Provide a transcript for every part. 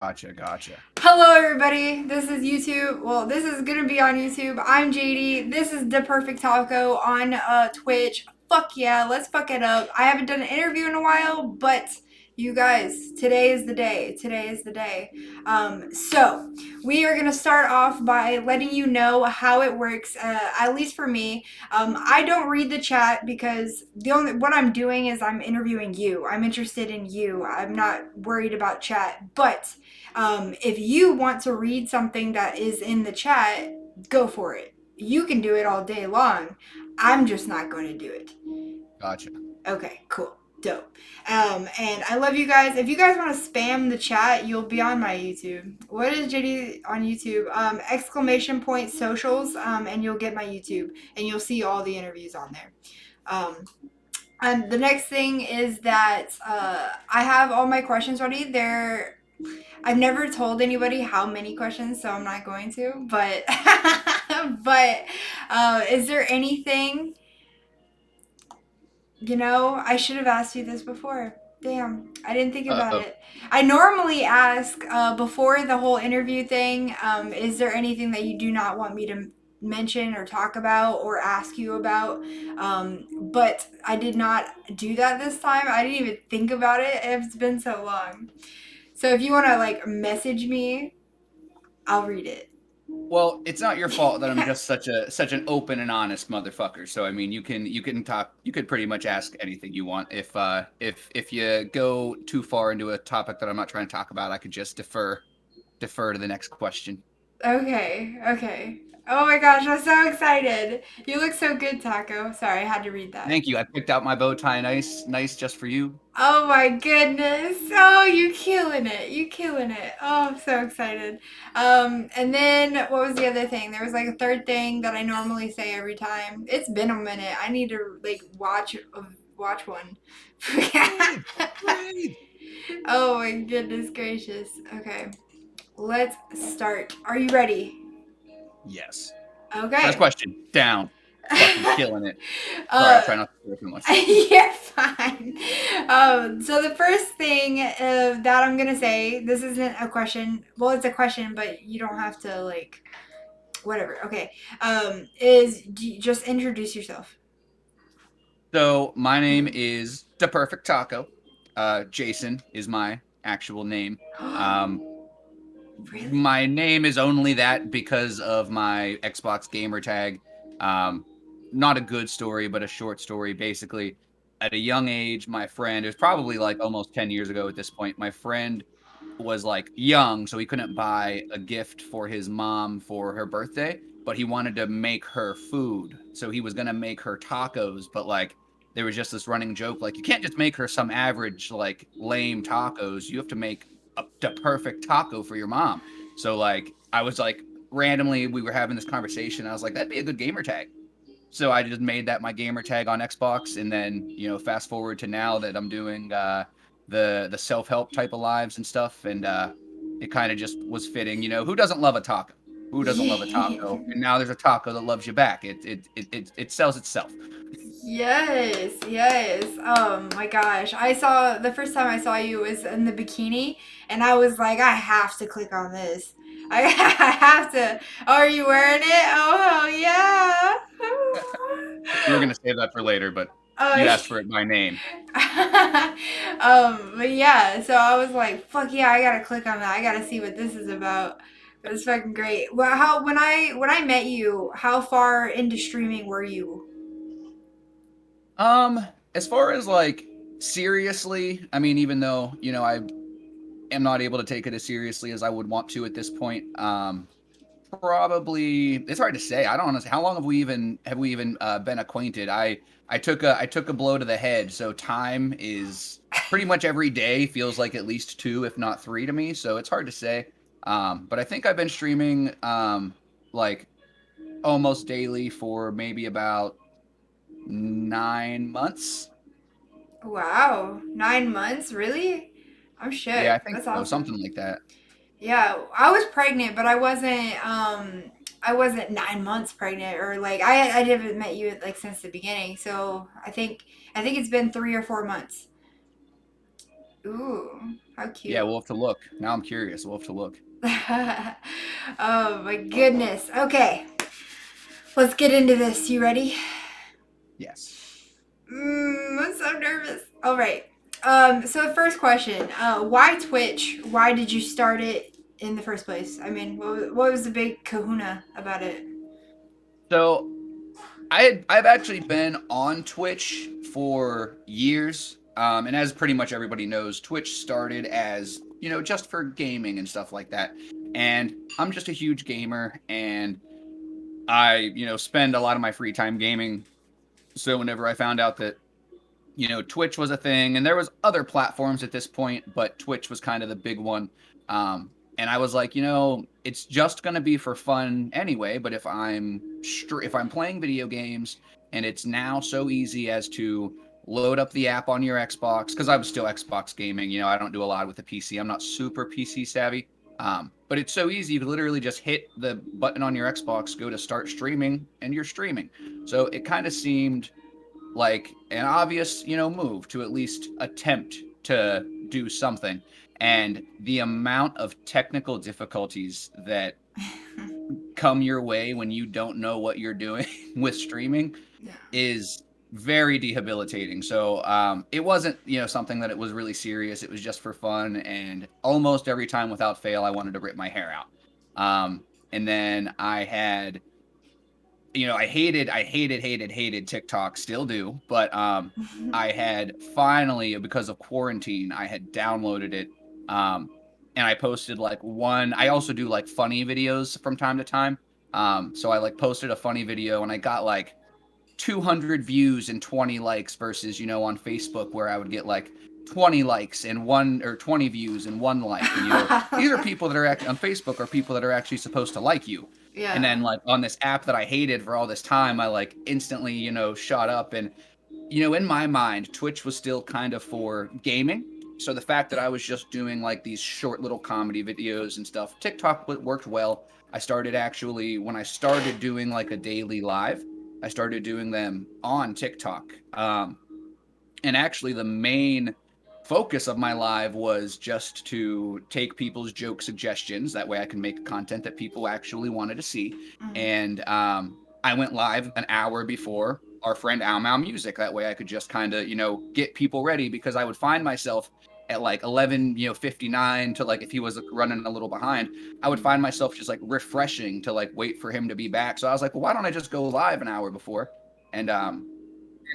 Gotcha, gotcha. Hello, everybody. This is YouTube. Well, this is gonna be on YouTube. I'm JD. This is The Perfect Taco on Twitch. Fuck yeah, let's fuck it up. I haven't done an interview in a while, but you guys, today is the day. Today is the day. So we are gonna start off by letting you know how it works. At least for me, I don't read the chat because the only what I'm doing is I'm interviewing you. I'm interested in you. I'm not worried about chat, but if you want to read something that is in the chat, go for it. You can do it all day long. I'm just not going to do it. Gotcha. Okay, cool. Dope. And I love you guys. If you guys want to spam the chat, you'll be on my YouTube. What is JD on YouTube? Exclamation point socials, and you'll get my YouTube, and you'll see all the interviews on there. Um, and the next thing is that I have all my questions ready. I've never told anybody how many questions, so I'm not going to. But but is there anything? I should have asked you this before. Damn, I didn't think about Uh-oh. it. I normally ask before the whole interview thing. Is there anything that you do not want me to mention or talk about or ask you about? But I did not do that this time. I didn't even think about it. It's been so long. So if you want to like message me, I'll read it. Well, it's not your fault that I'm just such an open and honest motherfucker. So I mean, you can talk. You could pretty much ask anything you want. If you go too far into a topic that I'm not trying to talk about, I could just defer to the next question. Okay, okay. Oh my gosh, I'm so excited. You look so good, Taco. Sorry, I had to read that. Thank you. I picked out my bow tie, nice, just for you. Oh my goodness. Oh, you killing it. You killing it. Oh, I'm so excited. And then what was the other thing? There was like a third thing that I normally say every time. It's been a minute. I need to like watch one. Breathe, breathe. Oh my goodness gracious. Okay. Let's start. Are you ready? Yes. First Okay. question. Down. Fucking killing it. Sorry, I'll uh, try not to swear too much. you're fine. So the first thing that I'm gonna say, this isn't a question. Well, it's a question, but you don't have to like whatever. Okay. Is just introduce yourself. So my name is the Perfect Taco. Jason is my actual name. Um, Really? my name is only that because of my Xbox gamer tag. Um, Not a good story, but a short story. Basically, at a young age, my friend, it was probably like almost 10 years ago at this point, my friend was like young, so he couldn't buy a gift for his mom for her birthday, but he wanted to make her food. So he was going to make her tacos, but like there was just this running joke like you can't just make her some average like lame tacos. You have to make the perfect taco for your mom. So like I was like randomly we were having this conversation. I was like that'd be a good gamer tag. So I just made that my gamer tag on Xbox, and then fast forward to now that I'm doing the self help type of lives and stuff, and it kind of just was fitting. Who doesn't love a taco? Who doesn't love a taco? And now there's a taco that loves you back. It sells itself. Yes, yes. Oh my gosh. I saw the first time I saw you was in the bikini, and I was like, I have to click on this. I, I have to. Oh, are you wearing it? Oh, hell yeah. We were gonna save that for later, but you Oh, asked for it by name. but yeah, so I was like, fuck yeah, I gotta click on that. I gotta see what this is about. It was fucking great. Well, how when I met you, how far into streaming were you? As far as like seriously, I mean, even though I am not able to take it as seriously as I would want to at this point. Probably it's hard to say. I don't honestly. How long have we even been acquainted? I took a blow to the head, so time is pretty much every day feels like at least two, if not three, to me. So it's hard to say. But I think I've been streaming like almost daily for maybe about 9 months. Wow, 9 months, really? I'm Yeah, I shook. think That's so, awesome. something like that. Yeah, I was pregnant, but I wasn't 9 months pregnant or like I haven't met you like since the beginning. So I think it's been 3 or 4 months. Ooh. How Yeah, cute. we'll have to look. Now I'm curious. We'll have to look. Oh my goodness. Okay, let's get into this. You ready? Yes. I'm so nervous. All right. So the first question, why Twitch? Why did you start it in the first place? I mean, what was the big kahuna about it? So I've actually been on Twitch for years. And as pretty much everybody knows, Twitch started as, just for gaming and stuff like that. And I'm just a huge gamer, and I, spend a lot of my free time gaming. So whenever I found out that, Twitch was a thing, and there was other platforms at this point, but Twitch was kind of the big one. And I was like, it's just going to be for fun anyway. But if I'm playing video games, and it's now so easy as to load up the app on your Xbox, because I was still Xbox gaming. I don't do a lot with the PC. I'm not super PC savvy. But it's so easy. You could literally just hit the button on your Xbox, go to start streaming, and you're streaming. So it kind of seemed like an obvious, move to at least attempt to do something. And the amount of technical difficulties that come your way when you don't know what you're doing with streaming Yeah. is very debilitating. So it wasn't, something that it was really serious. It was just for fun. And almost every time without fail, I wanted to rip my hair out. And then I had I hated TikTok, still do, but I had finally, because of quarantine, I had downloaded it, and I posted like one. I also do like funny videos from time to time, so I like posted a funny video, and I got like 200 views and 20 likes versus on Facebook where I would get like 20 likes and one or 20 views and one like. And these are people that are on Facebook are people that are actually supposed to like you. And Yeah. then like on this app that I hated for all this time, I like instantly, shot up. And in my mind, Twitch was still kind of for gaming. So the fact that I was just doing like these short little comedy videos and stuff, TikTok worked well. I started actually, when I started doing like a daily live, I started doing them on TikTok. And actually, the main focus of my live was just to take people's joke suggestions. That way I can make content that people actually wanted to see. Mm. And I went live an hour before our friend Ow Mau Music. That way I could just kind of, get people ready, because I would find myself at like 11, 59 to like, if he was running a little behind, I would find myself just like refreshing to like wait for him to be back. So I was like, well, why don't I just go live an hour before? And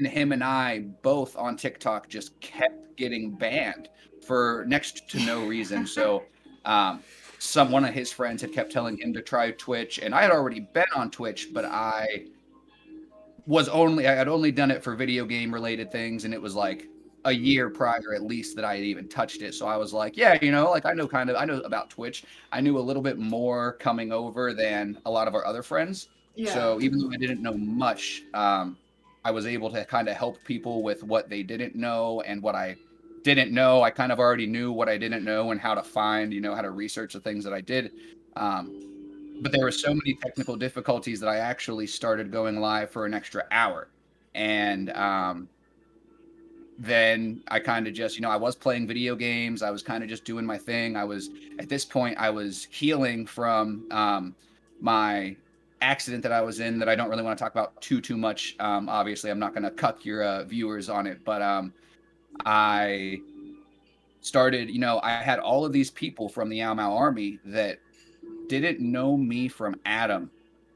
him and I both on TikTok just kept getting banned for next to no reason. So one of his friends had kept telling him to try Twitch, and I had already been on Twitch, but I had only done it for video game related things, and it was like a year prior at least that I had even touched it. So I was like, yeah, like I know about Twitch. I knew a little bit more coming over than a lot of our other friends. Yeah. So even though I didn't know much, I was able to kind of help people with what they didn't know, and what I didn't know. I kind of already knew what I didn't know and how to find, how to research the things that I did. Um, but there were so many technical difficulties that I actually started going live for an extra hour. And then I kind of just, I was playing video games. I was kind of just doing my thing. At this point, I was healing from my accident that I was in, that I don't really want to talk about too much. Obviously, I'm not going to cuck your viewers on it, but I started, I had all of these people from the Yao Mao army that didn't know me from Adam.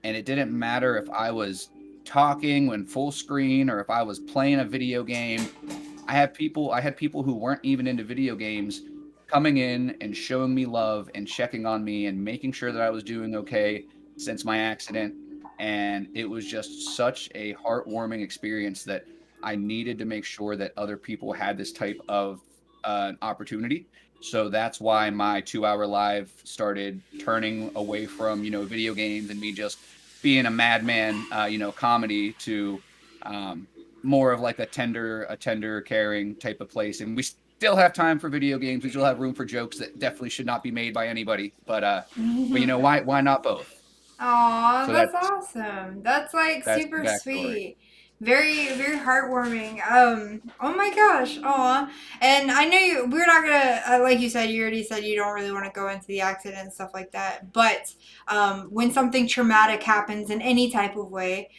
And it didn't matter if I was talking when full screen or if I was playing a video game. I had people who weren't even into video games coming in and showing me love and checking on me and making sure that I was doing okay since my accident. And it was just such a heartwarming experience that I needed to make sure that other people had this type of opportunity. So that's why my 2 hour live started turning away from, video games and me just being a madman, comedy, to more of like a tender, caring type of place. And we still have time for video games. We still have room for jokes that definitely should not be made by anybody. But why not both? Aw, So that's awesome. That's like that's the super backstory. sweet. Very, very heartwarming. Oh my gosh. Aw. And I know we're not gonna, like you said, you already said you don't really want to go into the accident and stuff like that. But when something traumatic happens in any type of way,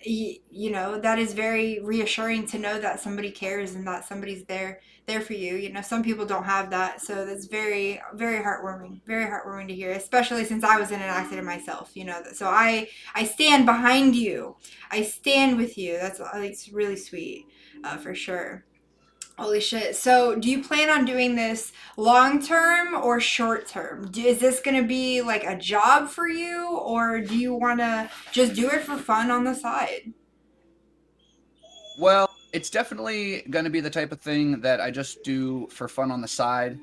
you know, that is very reassuring to know that somebody cares and that somebody's there for you. You know, some people don't have that, so that's very, very heartwarming to hear, especially since I was in an accident myself. You know, so I stand behind you. I stand with you. That's like it's really sweet, for sure. Holy shit. So, do you plan on doing this long term or short term? Is this going to be like a job for you, or do you want to just do it for fun on the side? Well, it's definitely going to be the type of thing that I just do for fun on the side.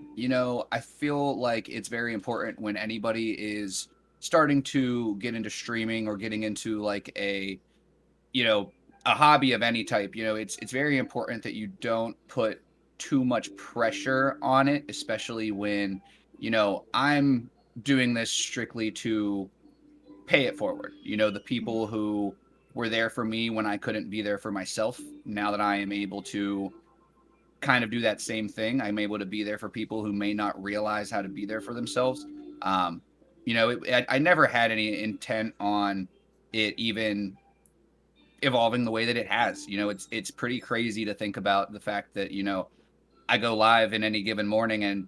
I feel like it's very important when anybody is starting to get into streaming or getting into like you know, a hobby of any type. It's very important that you don't put too much pressure on it, especially when, I'm doing this strictly to pay it forward. The people who were there for me when I couldn't be there for myself. Now that I am able to kind of do that same thing, I'm able to be there for people who may not realize how to be there for themselves. Um, I never had any intent on it even evolving the way that it has. It's pretty crazy to think about the fact that, I go live in any given morning and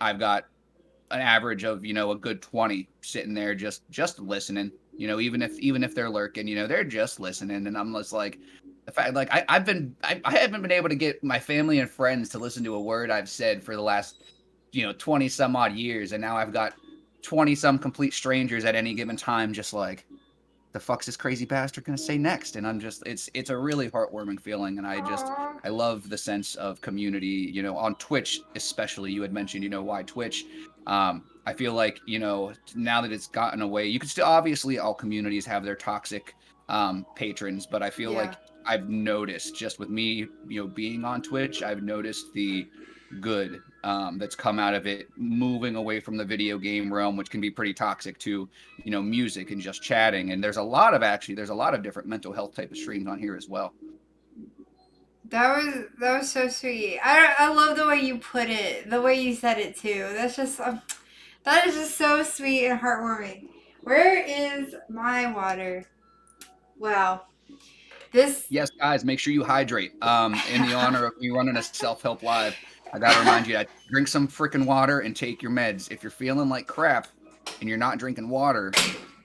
I've got an average of, a good 20 sitting there just listening. Even if they're lurking, they're just listening. And I'm just like, the fact like I haven't been able to get my family and friends to listen to a word I've said for the last, 20 some odd years. And now I've got 20 some complete strangers at any given time, just like, the fuck's this crazy bastard gonna say next? And I'm just it's a really heartwarming feeling, and Aww. I love the sense of community. On Twitch especially. You had mentioned, why Twitch. I feel like, now that it's gotten away, you can still, obviously all communities have their toxic patrons, but I feel Yeah. like I've noticed just with me, being on Twitch, I've noticed the good that's come out of it, moving away from the video game realm, which can be pretty toxic, to music and just chatting. And there's a lot of different mental health type of streams on here as well. That was so sweet. I love the way you put it, the way you said it too. That is just so sweet and heartwarming. Where is my water? Wow. This Yes, guys, make sure you hydrate. In the honor of me running a self-help live, I gotta remind you to drink some freaking water and take your meds. If you're feeling like crap and you're not drinking water,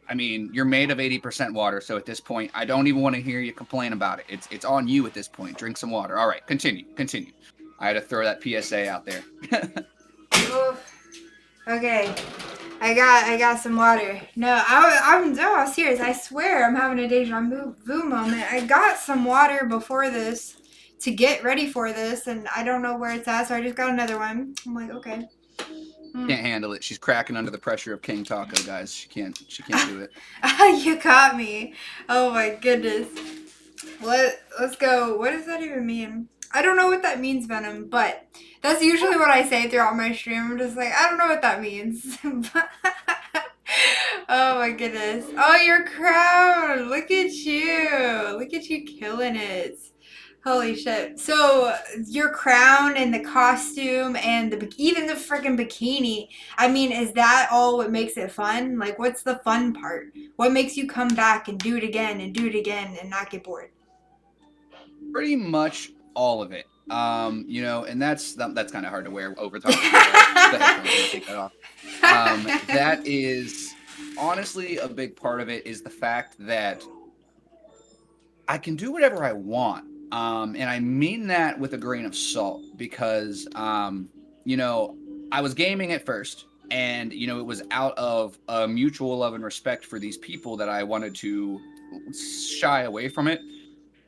I mean, you're made of 80% water. So at this point, I don't even want to hear you complain about it. It's on you at this point. Drink some water. All right, continue. I had to throw that PSA out there. oof. Okay. I got some water. No, I'm no, I'm serious. I swear I'm having a vu moment. I got some water before this to get ready for this, and I don't know where it's at, so I just got another one. I'm like, okay. Can't handle it. She's cracking under the pressure of King Taco, guys. She can't do it. You caught me. Oh my goodness. Let's go. What does that even mean? I don't know what that means, Venom, but that's usually what I say throughout my stream. I'm just like, I don't know what that means. Oh my goodness. Oh, your crown. Look at you. Look at you killing it. Holy shit. So, your crown and the costume and even the freaking bikini. I mean, is that all what makes it fun? Like, what's the fun part? What makes you come back and do it again and do it again and not get bored? Pretty much all of it. And that's kind of hard to wear over top of the headphones. I'm gonna take that off. That is honestly a big part of it, is the fact that I can do whatever I want. And I mean that with a grain of salt, because you know, I was gaming at first, and it was out of a mutual love and respect for these people that I wanted to shy away from it.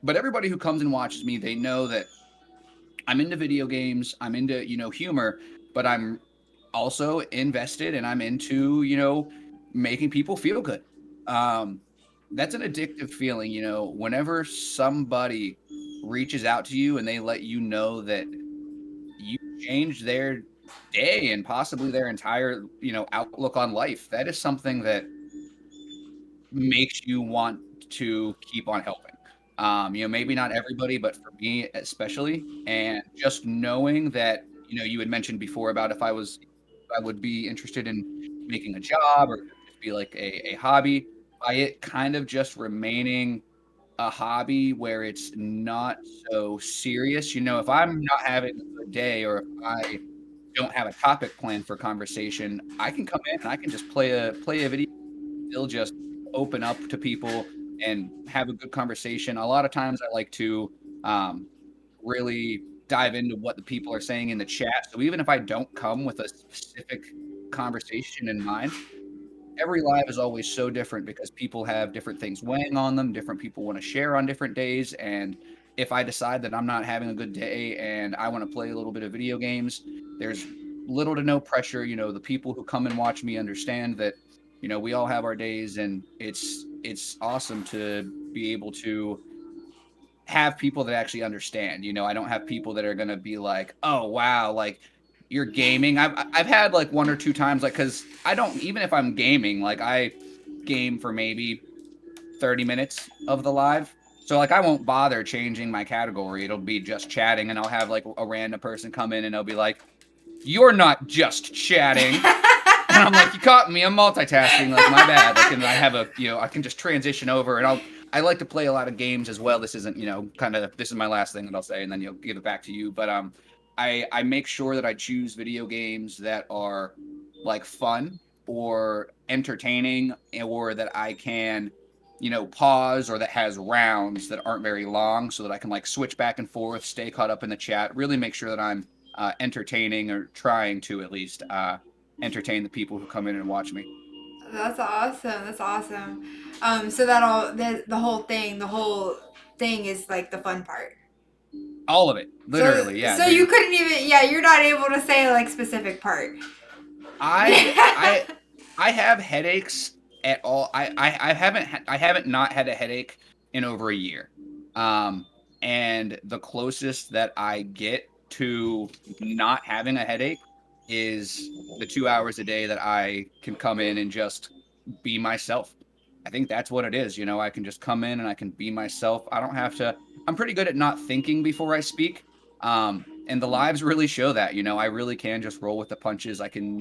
But everybody who comes and watches me, they know that I'm into video games, I'm into, humor, but I'm also invested, and I'm into, making people feel good. Um, that's an addictive feeling, whenever somebody reaches out to you and they let you know that you changed their day and possibly their entire, outlook on life. That is something that makes you want to keep on helping. Maybe not everybody, but for me especially. And just knowing that, you had mentioned before about if I would be interested in making a job or just be like a hobby, by it kind of just remaining a hobby where it's not so serious. If I'm not having a good day or if I don't have a topic planned for conversation, I can come in and I can just play a video, still just open up to people and have a good conversation. A lot of times I like to um, really dive into what the people are saying in the chat. So even if I don't come with a specific conversation in mind, every live is always so different because people have different things weighing on them. Different people want to share on different days. And if I decide that I'm not having a good day and I want to play a little bit of video games, there's little to no pressure. The people who come and watch me understand that, we all have our days, and it's awesome to be able to have people that actually understand. I don't have people that are going to be like, "Oh, wow, like you're gaming." I've had like one or two times, like, cuz I don't, even if I'm gaming, like I game for maybe 30 minutes of the live. So like I won't bother changing my category. It'll be just chatting, and I'll have like a random person come in and they'll be like, "You're not just chatting." And I'm like, "You caught me. I'm multitasking. Like, my bad." Like, and I have I can just transition over, and I like to play a lot of games as well. This isn't, this is my last thing that I'll say, and then you'll give it back to you. But I make sure that I choose video games that are like fun or entertaining, or that I can, pause, or that has rounds that aren't very long, so that I can like switch back and forth, stay caught up in the chat, really make sure that I'm entertaining, or trying to at least entertain the people who come in and watch me. That's awesome. That's awesome. So that all the whole thing is like the fun part. All of it, So literally, yeah. so you couldn't even, yeah, you're not able to say like specific part. I I I have headaches at all. I haven't not had a headache in over a year. And the closest that I get to not having a headache is the 2 hours a day that I can come in and just be myself. I think that's what it is. I can just come in and I can be myself. I don't have to. I'm pretty good at not thinking before I speak. And the lives really show that. I really can just roll with the punches. I can,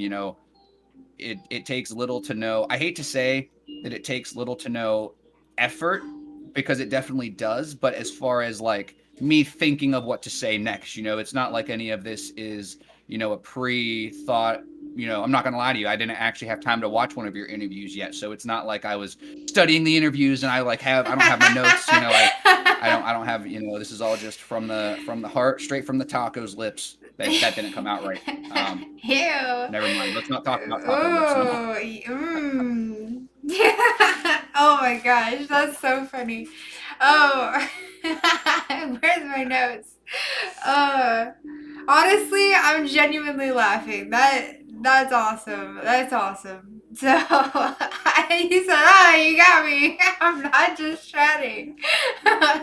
it takes little to no. I hate to say that it takes little to no effort, because it definitely does. But as far as like me thinking of what to say next, it's not like any of this is, a pre-thought. I'm not gonna lie to you. I didn't actually have time to watch one of your interviews yet, so it's not like I was studying the interviews and I don't have my notes. I don't have, this is all just from the heart, straight from the taco's lips. That didn't come out right. Ew. Never mind. Let's not talk about taco lips now. Oh my gosh, that's so funny. Oh, where's my notes? Uh, Honestly, I'm genuinely laughing. That's awesome. That's awesome. So he said, "Ah, you got me. I'm not just chatting."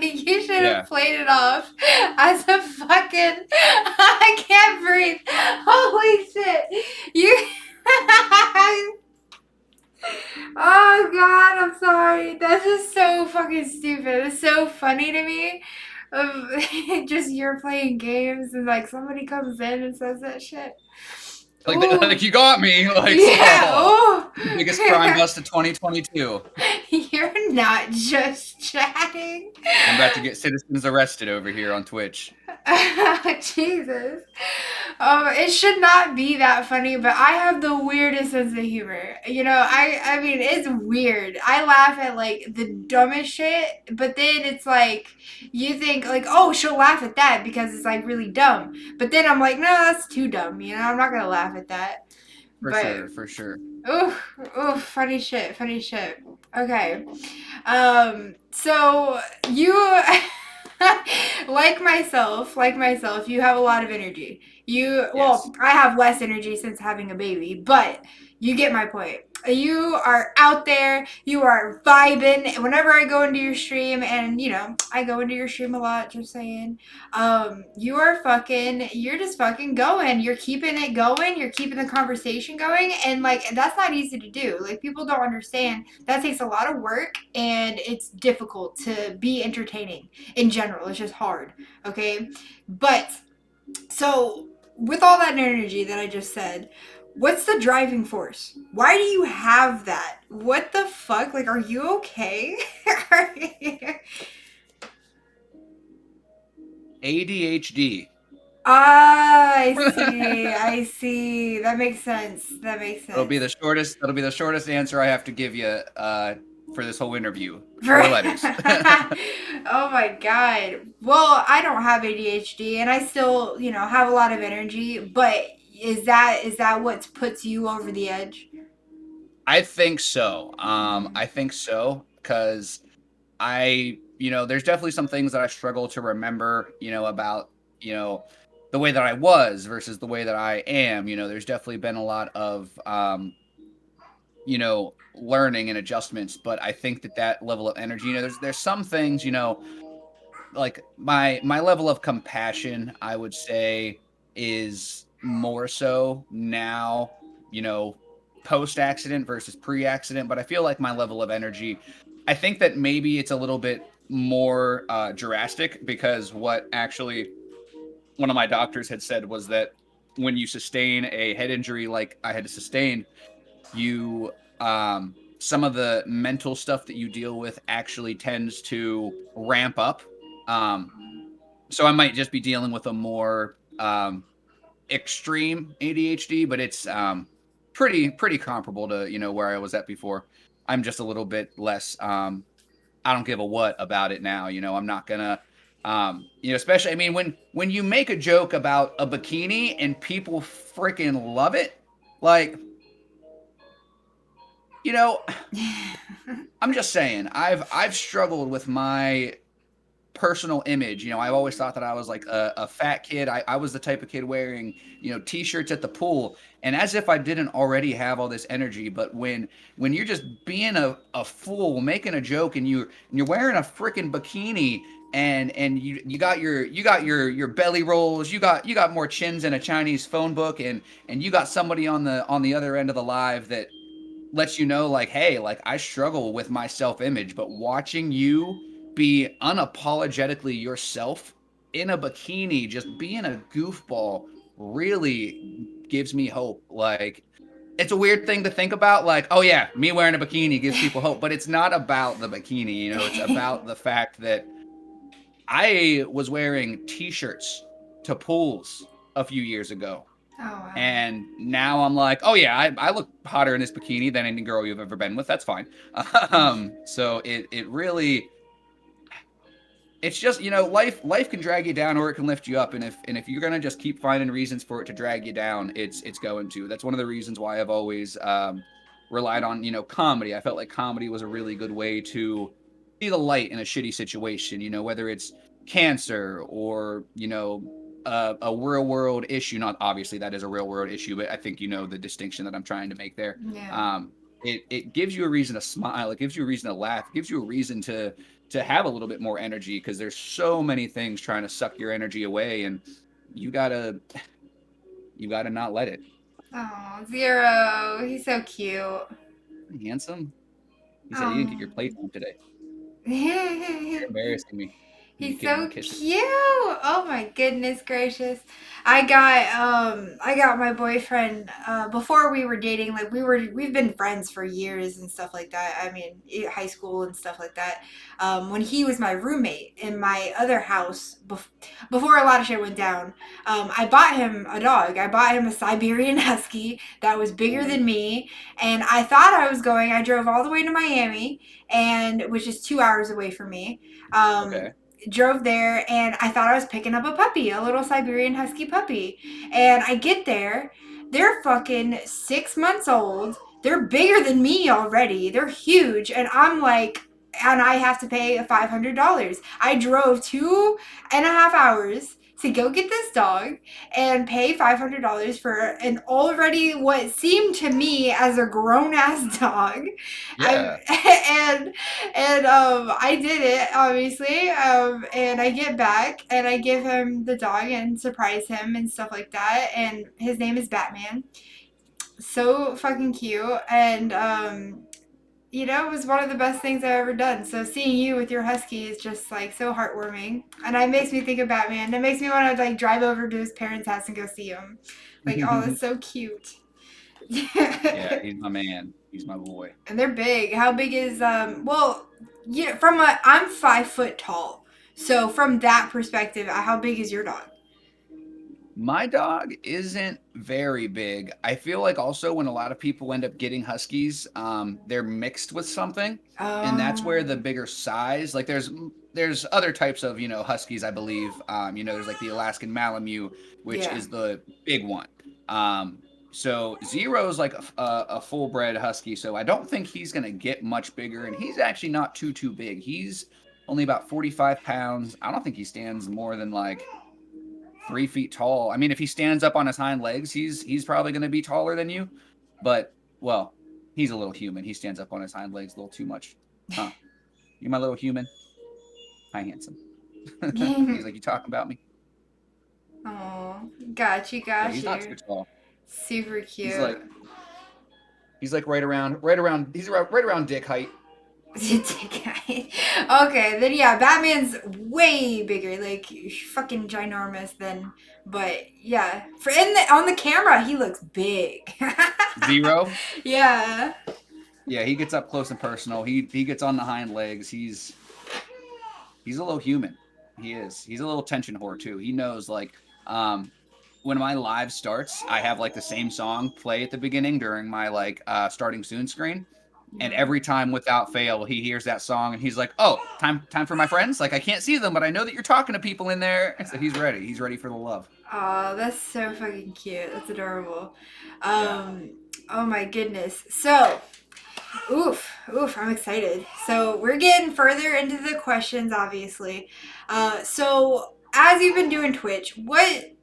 You should Yeah. have played it off as a fucking. I can't breathe. Holy shit! You. Oh God, I'm sorry. That's just so fucking stupid. It's so funny to me. Just you're playing games and like somebody comes in and says that shit. Like Ooh. you got me. Like, Yeah. oh, Oh. biggest crime bust of 2022. You're not just chatting. I'm about to get citizens arrested over here on Twitch. Jesus. It should not be that funny, but I have the weirdest sense of humor. I mean, it's weird. I laugh at like the dumbest shit, but then it's like you think like, oh, she'll laugh at that because it's like really dumb. But then I'm like, no, that's too dumb. I'm not gonna laugh at that. For But sure, for sure. ooh, funny shit, funny shit. Okay. So you you have a lot of energy. Yes. I have less energy since having a baby, but You get my point. You are out there. You are vibing. Whenever I go into your stream, and you know, I go into your stream a lot, just saying, you are fucking, you're just fucking going. You're keeping it going. You're keeping the conversation going. And like, that's not easy to do. Like, people don't understand. That takes a lot of work and it's difficult to be entertaining in general. It's just hard. Okay. But so, with all that energy that I just said, what's the driving force? Why do you have that? What the fuck? Like, are you okay? ADHD. Ah, I see. I see. That makes sense. That makes It'll be sense. the shortest. That'll be the shortest answer I have to give you for this whole interview. For- 4 letters. oh my god. Well, I don't have ADHD and I still, you know, have a lot of energy, but is that what puts you over the edge? I think so. I think so because there's definitely some things that I struggle to remember, about, the way that I was versus the way that I am. There's definitely been a lot of, learning and adjustments, but I think that level of energy, there's some things, like my level of compassion, I would say, is more so now, you know, post accident versus pre accident. But I feel like my level of energy, I think that maybe it's a little bit more drastic because what actually one of my doctors had said was that when you sustain a head injury like I had to sustain, you some of the mental stuff that you deal with actually tends to ramp up. Um, so I might just be dealing with a more extreme ADHD, but it's pretty comparable to where I was at before. I'm just a little bit less. I don't give a what about it now. I'm not gonna. Especially, I mean, when you make a joke about a bikini and people freaking love it, like, you know, I'm just saying, I've struggled with my personal image. I've always thought that I was like a fat kid. I was the type of kid wearing, t-shirts at the pool. And as if I didn't already have all this energy. But when you're just being a fool, making a joke, and you're wearing a freaking bikini, and you got your belly rolls, you got more chins than a Chinese phone book, and you got somebody on the other end of the live that lets you know, like, hey, like, I struggle with my self-image, but watching you be unapologetically yourself in a bikini, just being a goofball, really gives me hope. Like, it's a weird thing to think about, like, oh yeah, me wearing a bikini gives people hope, but it's not about the bikini, it's about the fact that I was wearing t-shirts to pools a few years ago. Oh wow. And now I'm like, oh yeah, I look hotter in this bikini than any girl you've ever been with. That's fine. So it really, it's just, life can drag you down or it can lift you up. And if you're gonna just keep finding reasons for it to drag you down, it's going to. That's one of the reasons why I've always relied on comedy. I felt like comedy was a really good way to see the light in a shitty situation. Whether it's cancer or a real world issue. Not obviously that is a real world issue, but I think the distinction that I'm trying to make there. Yeah. It gives you a reason to smile. It gives you a reason to laugh. It gives you a reason to have a little bit more energy because there's so many things trying to suck your energy away, and you gotta not let it. Oh, Zero. He's so cute. Handsome. He said he didn't get your Oh. playtime today. You're embarrassing me. You He's give him so kisses. cute. Oh my goodness gracious. I got my boyfriend before we were dating, like we've been friends for years and stuff like that. I mean, high school and stuff like that. When he was my roommate in my other house before a lot of shit went down. I bought him a dog. I bought him a Siberian Husky that was bigger than me, and I drove all the way to Miami, and which is 2 hours away from me. Um, Okay. Drove there and I thought I was picking up a puppy, a little Siberian Husky puppy. And I get there, they're fucking 6 months old. They're bigger than me already. They're huge. And I'm like, and I have to pay $500. I drove 2.5 hours to go get this dog and pay $500 for an already what seemed to me as a grown ass dog. I Yeah. I did it obviously, and I get back and I give him the dog and surprise him and stuff like that. And his name is Batman. So fucking cute, and it was one of the best things I've ever done. So seeing you with your husky is just like so heartwarming, and it makes me think of Batman. It makes me want to like drive over to his parents' house and go see him. Like, oh, that's so cute. Yeah, he's my man. He's my boy. And they're big. How big is Well, I'm 5 foot tall, so from that perspective, how big is your dog? My dog isn't very big. I feel like also when a lot of people end up getting huskies, they're mixed with something, and that's where the Um, bigger size. Like there's other types of huskies, I believe. There's like the Alaskan Malamute, which yeah. is the big one. So Zero is like a full bred husky, so I don't think he's gonna get much bigger, and he's actually not too big. He's only about 45 pounds. I don't think he stands more than like 3 feet tall. I mean, if he stands up on his hind legs, he's probably going to be taller than you. But well, he's a little human. He stands up on his hind legs a little too much. Huh? You my little human? Hi, handsome. He's like, you talking about me? Oh, got you, Yeah, got he's not too you. tall. Super He's cute. like he's like right around right around dick height. Okay, then yeah, Batman's way bigger, like fucking ginormous. Then, but yeah, for in the on the camera, he looks big. Zero. Yeah. Yeah, he gets up close and personal. He gets on the hind legs. He's a little human. He is. He's a little tension whore too. He knows like when my live starts, I have like the same song play at the beginning during my like starting soon screen. And Yeah. every time without fail, he hears that song and he's like, "Oh, time for my friends. Like I can't see them, but I know that you're talking to people in there." So he's ready. He's ready for the love. Oh, that's so fucking cute. That's adorable. Yeah. Oh my goodness. So, oof, I'm excited. So, we're getting further into the questions, obviously. So, as you've been doing Twitch,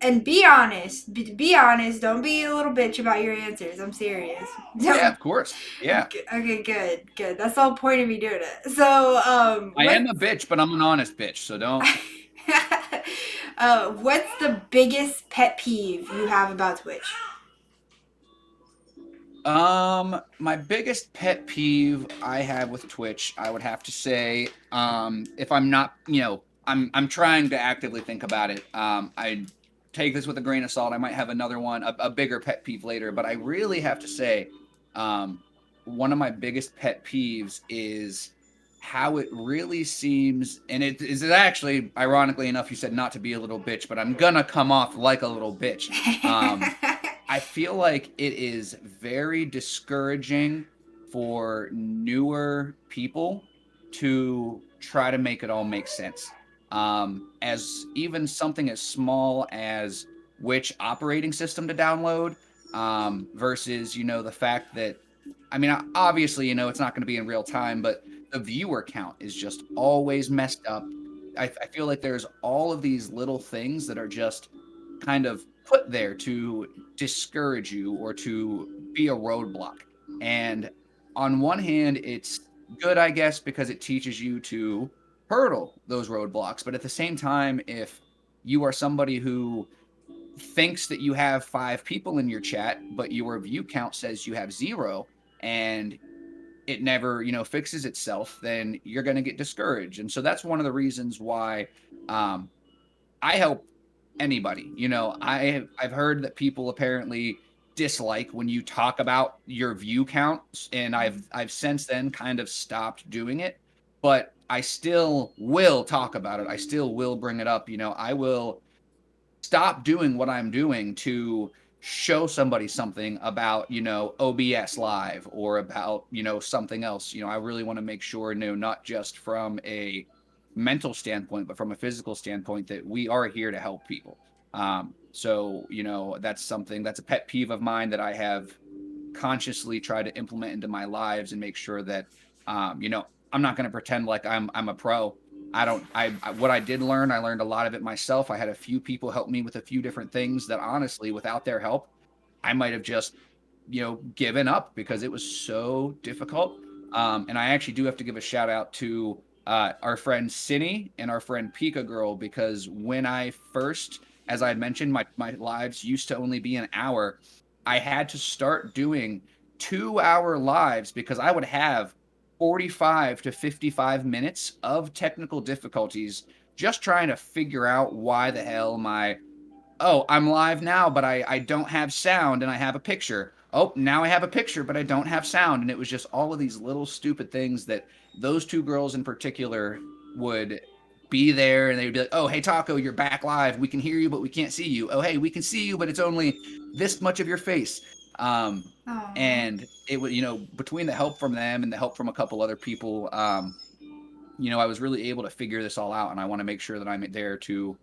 and be honest, be honest, don't be a little bitch about your answers. I'm serious. Oh yeah, Don't, of course. Yeah. okay, good. That's the whole point of me doing it. So, I am a bitch, but I'm an honest bitch, so don't. what's the biggest pet peeve you have about Twitch? My biggest pet peeve I have with Twitch, I would have to say, if I'm not, I'm trying to actively think about it. I take this with a grain of salt. I might have another one, a bigger pet peeve later, but I really have to say, um, one of my biggest pet peeves is how it really seems, and it is actually, ironically enough, you said not to be a little bitch, but I'm gonna come off like a little bitch. Um, I feel like it is very discouraging for newer people to try to make it all make sense. As even something as small as which operating system to download, versus, the fact that, I mean, obviously, it's not going to be in real time, but the viewer count is just always messed up. I feel like there's all of these little things that are just kind of put there to discourage you or to be a roadblock. And on one hand, it's good, I guess, because it teaches you to hurdle those roadblocks. But at the same time, if you are somebody who thinks that you have 5 people in your chat, but your view count says you have 0, and it never, fixes itself, then you're going to get discouraged. And so that's one of the reasons why um, I help anybody. I've heard that people apparently dislike when you talk about your view counts, and I've since then kind of stopped doing it, but I still will talk about it. I still will bring it up. I will stop doing what I'm doing to show somebody something about, OBS Live or about, something else. I really want to make sure, not just from a mental standpoint, but from a physical standpoint, that we are here to help people. So, that's a pet peeve of mine that I have consciously tried to implement into my lives and make sure that, I'm not going to pretend like I'm a pro. What I did learn, I learned a lot of it myself. I had a few people help me with a few different things that honestly, without their help, I might have just, given up because it was so difficult. And I actually do have to give a shout out to our friend Cinny and our friend Pika Girl because when I first, as I had mentioned, my lives used to only be an hour. I had to start doing 2 hour lives because I would have 45 to 55 minutes of technical difficulties just trying to figure out why the hell my oh, I'm live now, but I don't have sound and I have a picture. Oh, now I have a picture, but I don't have sound. And it was just all of these little stupid things that those two girls in particular would be there and they would be like, oh, hey, Taco, you're back live. We can hear you, but we can't see you. Oh, hey, we can see you, but it's only this much of your face. Um, Aw. and it would, between the help from them and the help from a couple other people, I was really able to figure this all out. And I want to make sure that I'm there to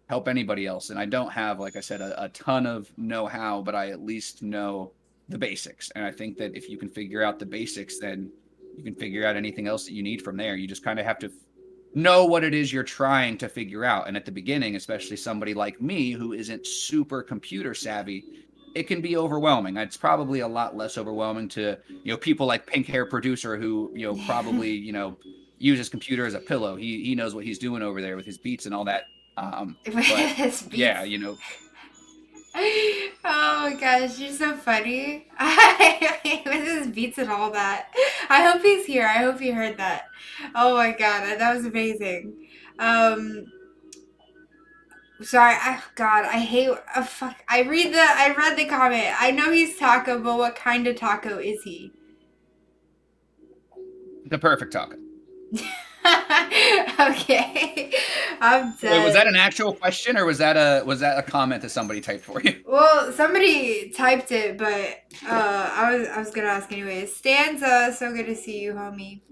help anybody else. And I don't have, like I said, a ton of know-how, but I at least know the basics. And I think that if you can figure out the basics, then you can figure out anything else that you need from there. You just kind of have to know what it is you're trying to figure out. And at the beginning, especially somebody like me who isn't super computer savvy, it can be overwhelming. It's probably a lot less overwhelming to, people like Pink Hair Producer who, probably, uses computer as a pillow. He knows what he's doing over there with his beats and all that. But His beats. yeah, Oh my gosh, you're so funny. With his beats and all that. I hope he's here. I hope he heard that. Oh my god, that was amazing. Um, sorry. God, I hate. Fuck. I read the comment. I know he's taco, but what kind of taco is he? the perfect taco. Okay, I'm Wait, was that dead. an actual question or was that a comment that somebody typed for you? Well, somebody typed it, but I was gonna ask anyways. Stanza, so good to see you, homie.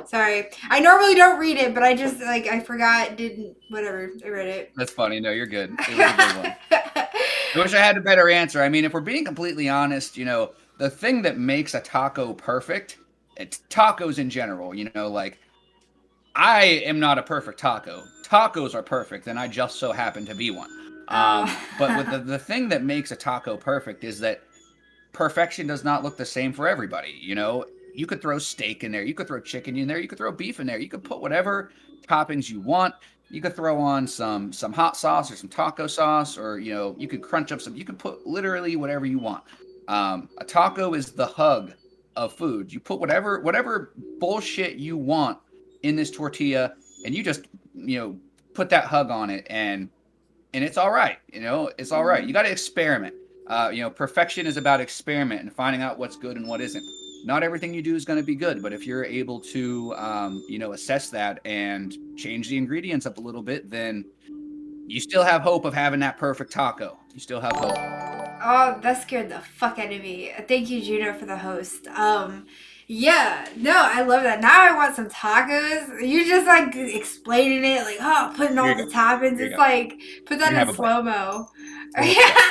Sorry, I normally don't read it, but I just I forgot, didn't whatever. I read it. That's funny. No, you're good. It was a good one. I wish I had a better answer. I mean, if we're being completely honest, the thing that makes a taco perfect, it's tacos in general, like I am not a perfect taco. Tacos are perfect, and I just so happen to be one. But with Oh. the thing that makes a taco perfect is that perfection does not look the same for everybody. You could throw steak in there, you could throw chicken in there, you could throw beef in there, you could put whatever toppings you want. You could throw on some hot sauce or some taco sauce, or you could crunch up some. You could put literally whatever you want. A taco is the hug of food. You put whatever bullshit you want in this tortilla, and you just put that hug on it, and it's all right. It's all right. You got to experiment. Perfection is about experiment and finding out what's good and what isn't. Not everything you do is going to be good, but if you're able to, assess that and change the ingredients up a little bit, then you still have hope of having that perfect taco. You still have hope. Oh, that scared the fuck out of me. Thank you, Juno, for the host. Yeah, no, I love that. Now I want some tacos. You just explaining it, putting Here all you the go. toppings. Here you It's go. like put You that can in have a bite. slow mo. Go ahead. Yeah.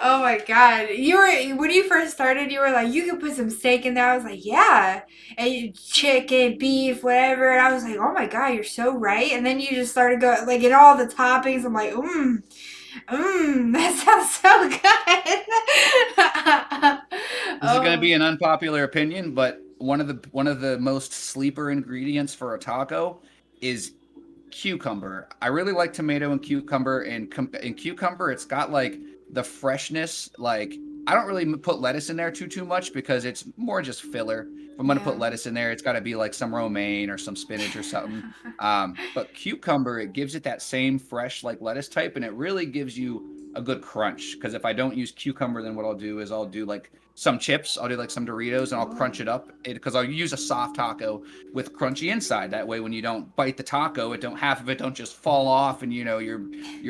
Oh my god, you were when you first started. You were like, you could put some steak in there. I was like, yeah, and chicken, beef, whatever. And I was like, oh my god, you're so right. And then you just started going in all the toppings. I'm like, that sounds so good. This is going to Oh, be an unpopular opinion, but one of the most sleeper ingredients for a taco is cucumber. I really like tomato and cucumber, and in cucumber, it's got like the freshness. Like I don't really put lettuce in there too much because it's more just filler. If I'm gonna put yeah. lettuce in there, it's got to be like some romaine or some spinach or something. But cucumber, it gives it that same fresh like lettuce type, and it really gives you a good crunch. Because if I don't use cucumber, then what I'll do is I'll do like some chips. I'll do like some Doritos, and I'll crunch it Oh. up. Because I'll use a soft taco with crunchy inside. That way, when you don't bite the taco, half of it don't just fall off, and you're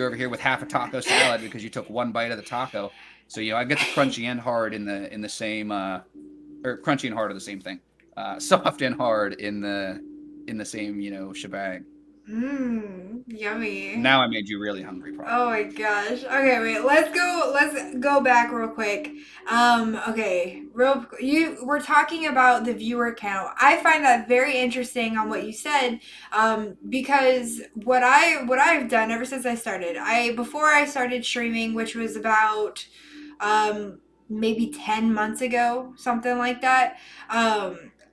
over here with half a taco salad because you took one bite of the taco. So I get the crunchy and hard in the same or crunchy and hard are the same thing. Soft and hard in the same shebang. Yummy. Now I made you really hungry, Oh probably. my gosh. Okay, wait. Let's go back real quick. Okay. You were talking about the viewer count. I find that very interesting on what you said. Because what I've done ever since I started. I before I started streaming, which was about maybe 10 months ago, something like that.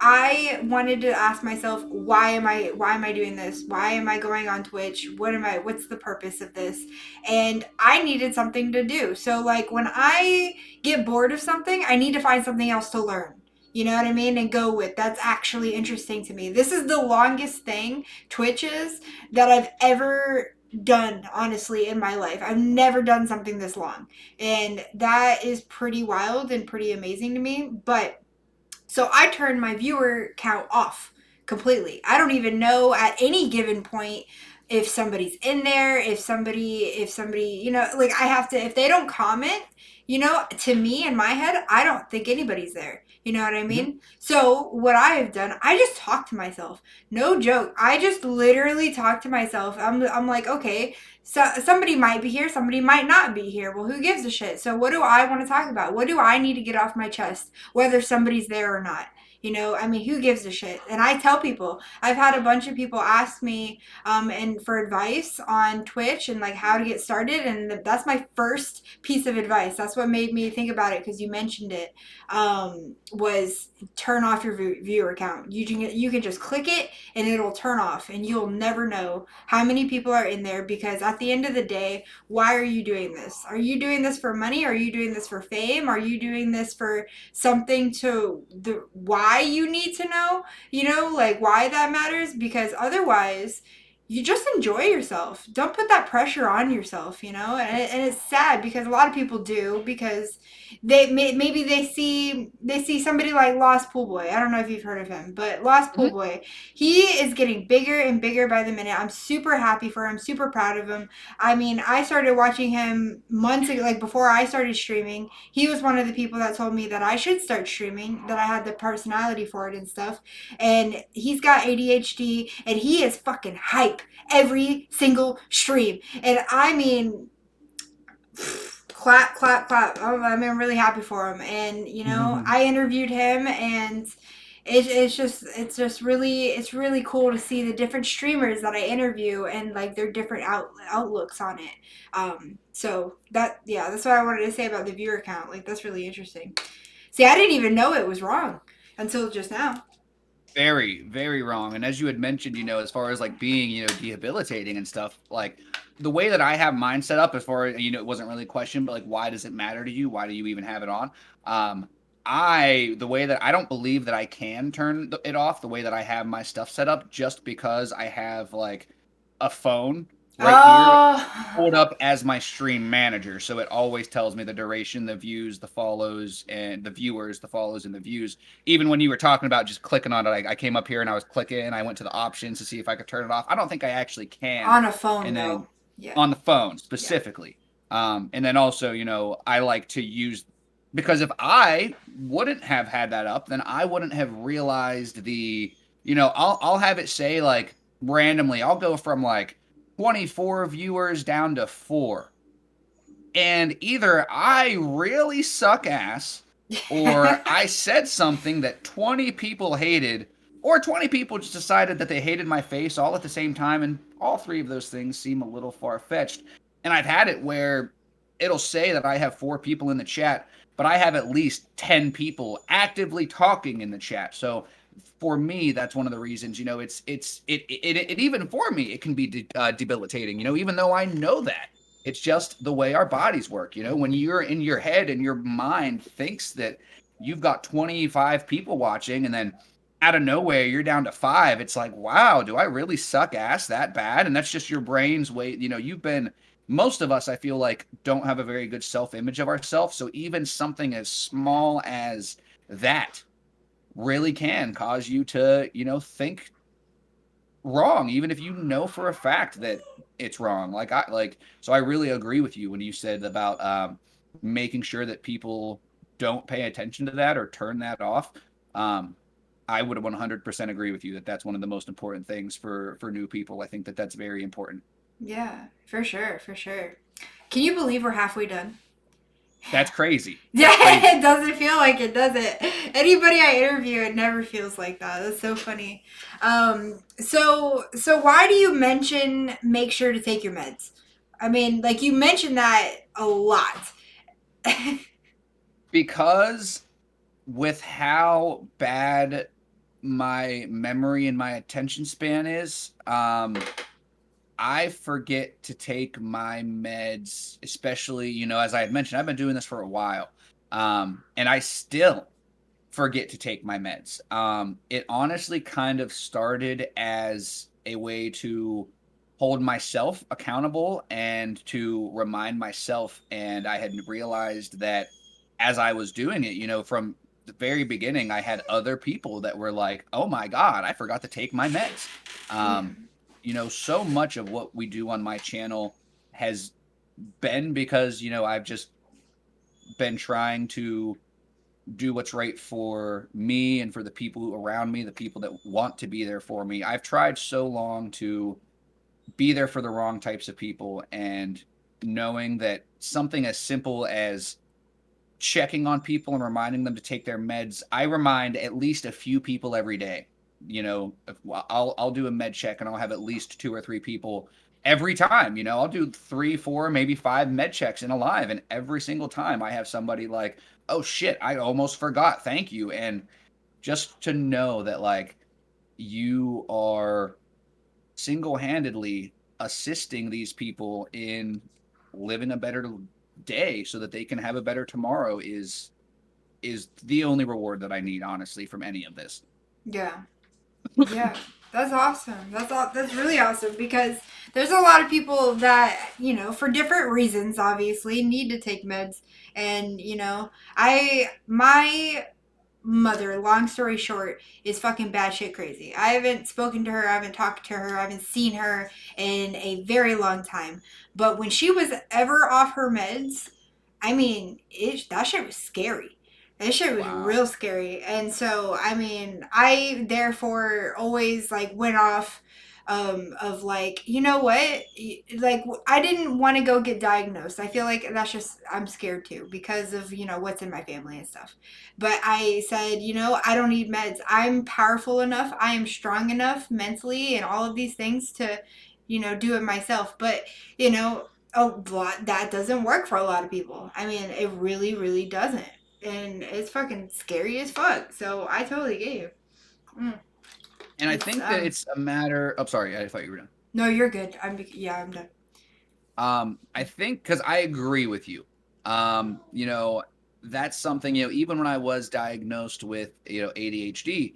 I wanted to ask myself, why am I doing this? Why am I going on Twitch? What's the purpose of this? And I needed something to do. So like when I get bored of something, I need to find something else to learn. You know what I mean? And go with that's actually interesting to me. This is the longest thing Twitch is that I've ever done, honestly, in my life. I've never done something this long. And that is pretty wild and pretty amazing to me. But so I turned my viewer count off completely. I don't even know at any given point if somebody's in there, if somebody, like I have to, if they don't comment, to me in my head, I don't think anybody's there. You know what I Hmm. mean? So what I have done, I just talk to myself. No joke. I just literally talk to myself. I'm like, okay, so somebody might be here, somebody might not be here. Well, who gives a shit? So what do I want to talk about? What do I need to get off my chest? Whether somebody's there or not. I mean, who gives a shit? And I tell people, I've had a bunch of people ask me and for advice on Twitch and like how to get started. And that's my first piece of advice. That's what made me think about it because you mentioned it. Was turn off your viewer account. You can just click it and it'll turn off, and you'll never know how many people are in there because at the end of the day, why are you doing this? Are you doing this for money? Are you doing this for fame? Are you doing this for something to the why you need to know, like why that matters? Because otherwise you just enjoy yourself. Don't put that pressure on yourself, and it's sad because a lot of people do because maybe they see somebody like Lost Pool Boy. I don't know if you've heard of him, but Lost Pool Hmm. Boy, he is getting bigger and bigger by the minute. I'm super happy for him, super proud of him. I mean, I started watching him months ago, like before I started streaming. He was one of the people that told me that I should start streaming, that I had the personality for it and stuff. And he's got ADHD and he is fucking hype every single stream. And I mean, clap, clap, clap. I'm really happy for him. And, I interviewed him and it's really cool to see the different streamers that I interview and like their different outlooks on it. So yeah, that's what I wanted to say about the viewer count. Like that's really interesting. See, I didn't even know it was wrong until just now. Very, very wrong. And as you had mentioned, as far as like being, debilitating and stuff, like the way that I have mine set up, as far as, it wasn't really a question, but like, why does it matter to you? Why do you even have it on? Um, the way that I don't believe that I can turn it off, the way that I have my stuff set up, just because I have like a phone right here pulled Oh, up as my stream manager. So it always tells me the duration, the views, the follows, and the viewers, the follows, and the views. Even when you were talking about just clicking on it, I came up here and I was clicking. I went to the options to see if I could turn it off. I don't think I actually can. on a phone And then though. Yeah, on the phone yeah. specifically. And then also, I like to use because if I wouldn't have had that up, then I wouldn't have realized I'll have it say like randomly, I'll go from like 24 viewers down to 4. And either I really suck ass, or I said something that 20 people hated, or 20 people just decided that they hated my face all at the same time. And all three of those things seem a little far fetched. And I've had it where it'll say that I have 4 people in the chat, but I have at least 10 people actively talking in the chat. So for me, that's one of the reasons, it even for me, it can be debilitating, even though I know that. It's just the way our bodies work. When you're in your head and your mind thinks that you've got 25 people watching and then out of nowhere you're down to 5, it's like, wow, do I really suck ass that bad? And that's just your brain's way. Most of us, I feel like, don't have a very good self image of ourselves. So even something as small as that really can cause you to, think wrong, even if you know for a fact that it's wrong. So I really agree with you when you said about making sure that people don't pay attention to that or turn that off. Um, I would 100% agree with you that that's one of the most important things for new people. I think that that's very important. Yeah, for sure, for sure. Can you believe we're halfway done? That's crazy. Yeah, That's crazy. it doesn't feel like it, does it? Anybody I interview, it never feels like that. That's so funny. So why do you mention make sure to take your meds? I mean, like you mentioned that a lot. Because with how bad my memory and my attention span is, I forget to take my meds, especially, as I had mentioned, I've been doing this for a while. And I still forget to take my meds. It honestly kind of started as a way to hold myself accountable and to remind myself. And I had realized that as I was doing it, from the very beginning, I had other people that were like, oh my God, I forgot to take my meds. Yeah. Um, so much of what we do on my channel has been because, I've just been trying to do what's right for me and for the people around me, the people that want to be there for me. I've tried so long to be there for the wrong types of people, and knowing that something as simple as checking on people and reminding them to take their meds. I remind at least a few people every day. I'll do a med check and I'll have at least two or three people every time. I'll do 3, 4, maybe 5 med checks in a live, and every single time I have somebody like, "Oh shit, I almost forgot. Thank you." And just to know that like you are single-handedly assisting these people in living a better day so that they can have a better tomorrow is the only reward that I need, honestly, from any of this. Yeah. Yeah, that's awesome. That's really awesome because there's a lot of people that, for different reasons obviously need to take meds and, I my mother, long story short, is fucking bad shit crazy. I haven't spoken to her, I haven't talked to her, I haven't seen her in a very long time. But when she was ever off her meds, I mean, that shit was scary. That shit was Wow. real scary. And so, I mean, I therefore always like went off of like, you know what? Like, I didn't want to go get diagnosed. I feel like that's just, I'm scared too because of, what's in my family and stuff. But I said, I don't need meds. I'm powerful enough. I am strong enough mentally and all of these things to, do it myself. But, you know, a lot that doesn't work for a lot of people. I mean, it really, really doesn't. And it's fucking scary as fuck. So I totally get you. Mm, And I it's think that it's a matter. Oh, sorry, I thought you were done. no, you're good. I'm done. I think because I agree with you. That's something, even when I was diagnosed with, ADHD,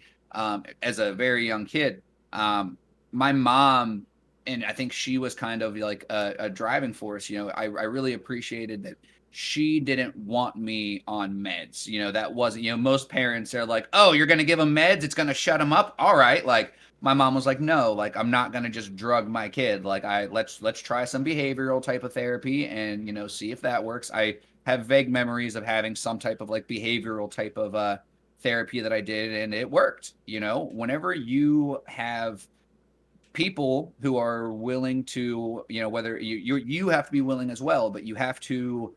as a very young kid, my mom, and I think she was kind of like a driving force. I really appreciated that she didn't want me on meds. That wasn't, most parents are like, oh, you're going to give them meds. It's going to shut them up. All right. Like, my mom was like, no, like I'm not gonna just drug my kid. Like let's try some behavioral type of therapy and see if that works. I have vague memories of having some type of like behavioral type of therapy that I did, and it worked. Whenever you have people who are willing to, whether you have to be willing as well, but you have to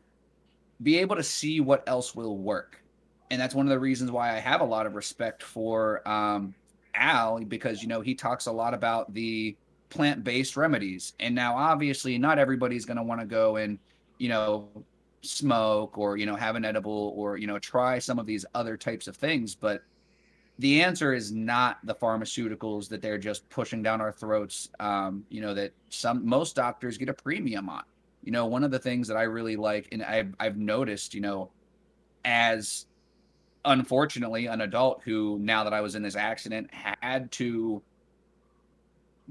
be able to see what else will work. And that's one of the reasons why I have a lot of respect for Al, because he talks a lot about the plant-based remedies. And now obviously not everybody's going to want to go and, you know, smoke or, have an edible or, try some of these other types of things, but the answer is not the pharmaceuticals that they're just pushing down our throats. That most doctors get a premium on. One of the things that I really like, and I've noticed, as unfortunately an adult who, now that I was in this accident, had to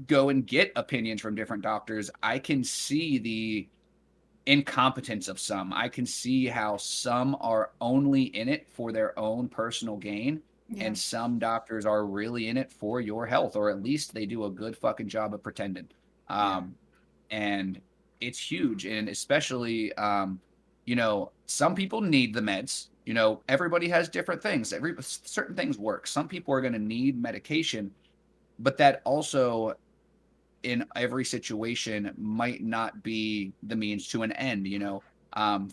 go and get opinions from different doctors, I can see the incompetence of some. I can see how some are only in it for their own personal gain, Yeah. and some doctors are really in it for your health, or at least they do a good fucking job of pretending. Yeah. And it's huge, and especially, some people need the meds. Everybody has different things. Certain things work. Some people are going to need medication, but that also in every situation might not be the means to an end.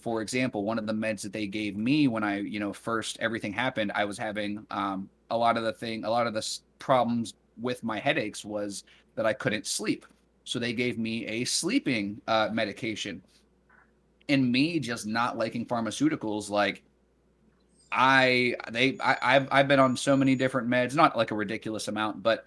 For example, one of the meds that they gave me when I, first everything happened, I was having a lot of the problems with my headaches was that I couldn't sleep. So they gave me a sleeping medication. And me just not liking pharmaceuticals, like I've been on so many different meds, not like a ridiculous amount, but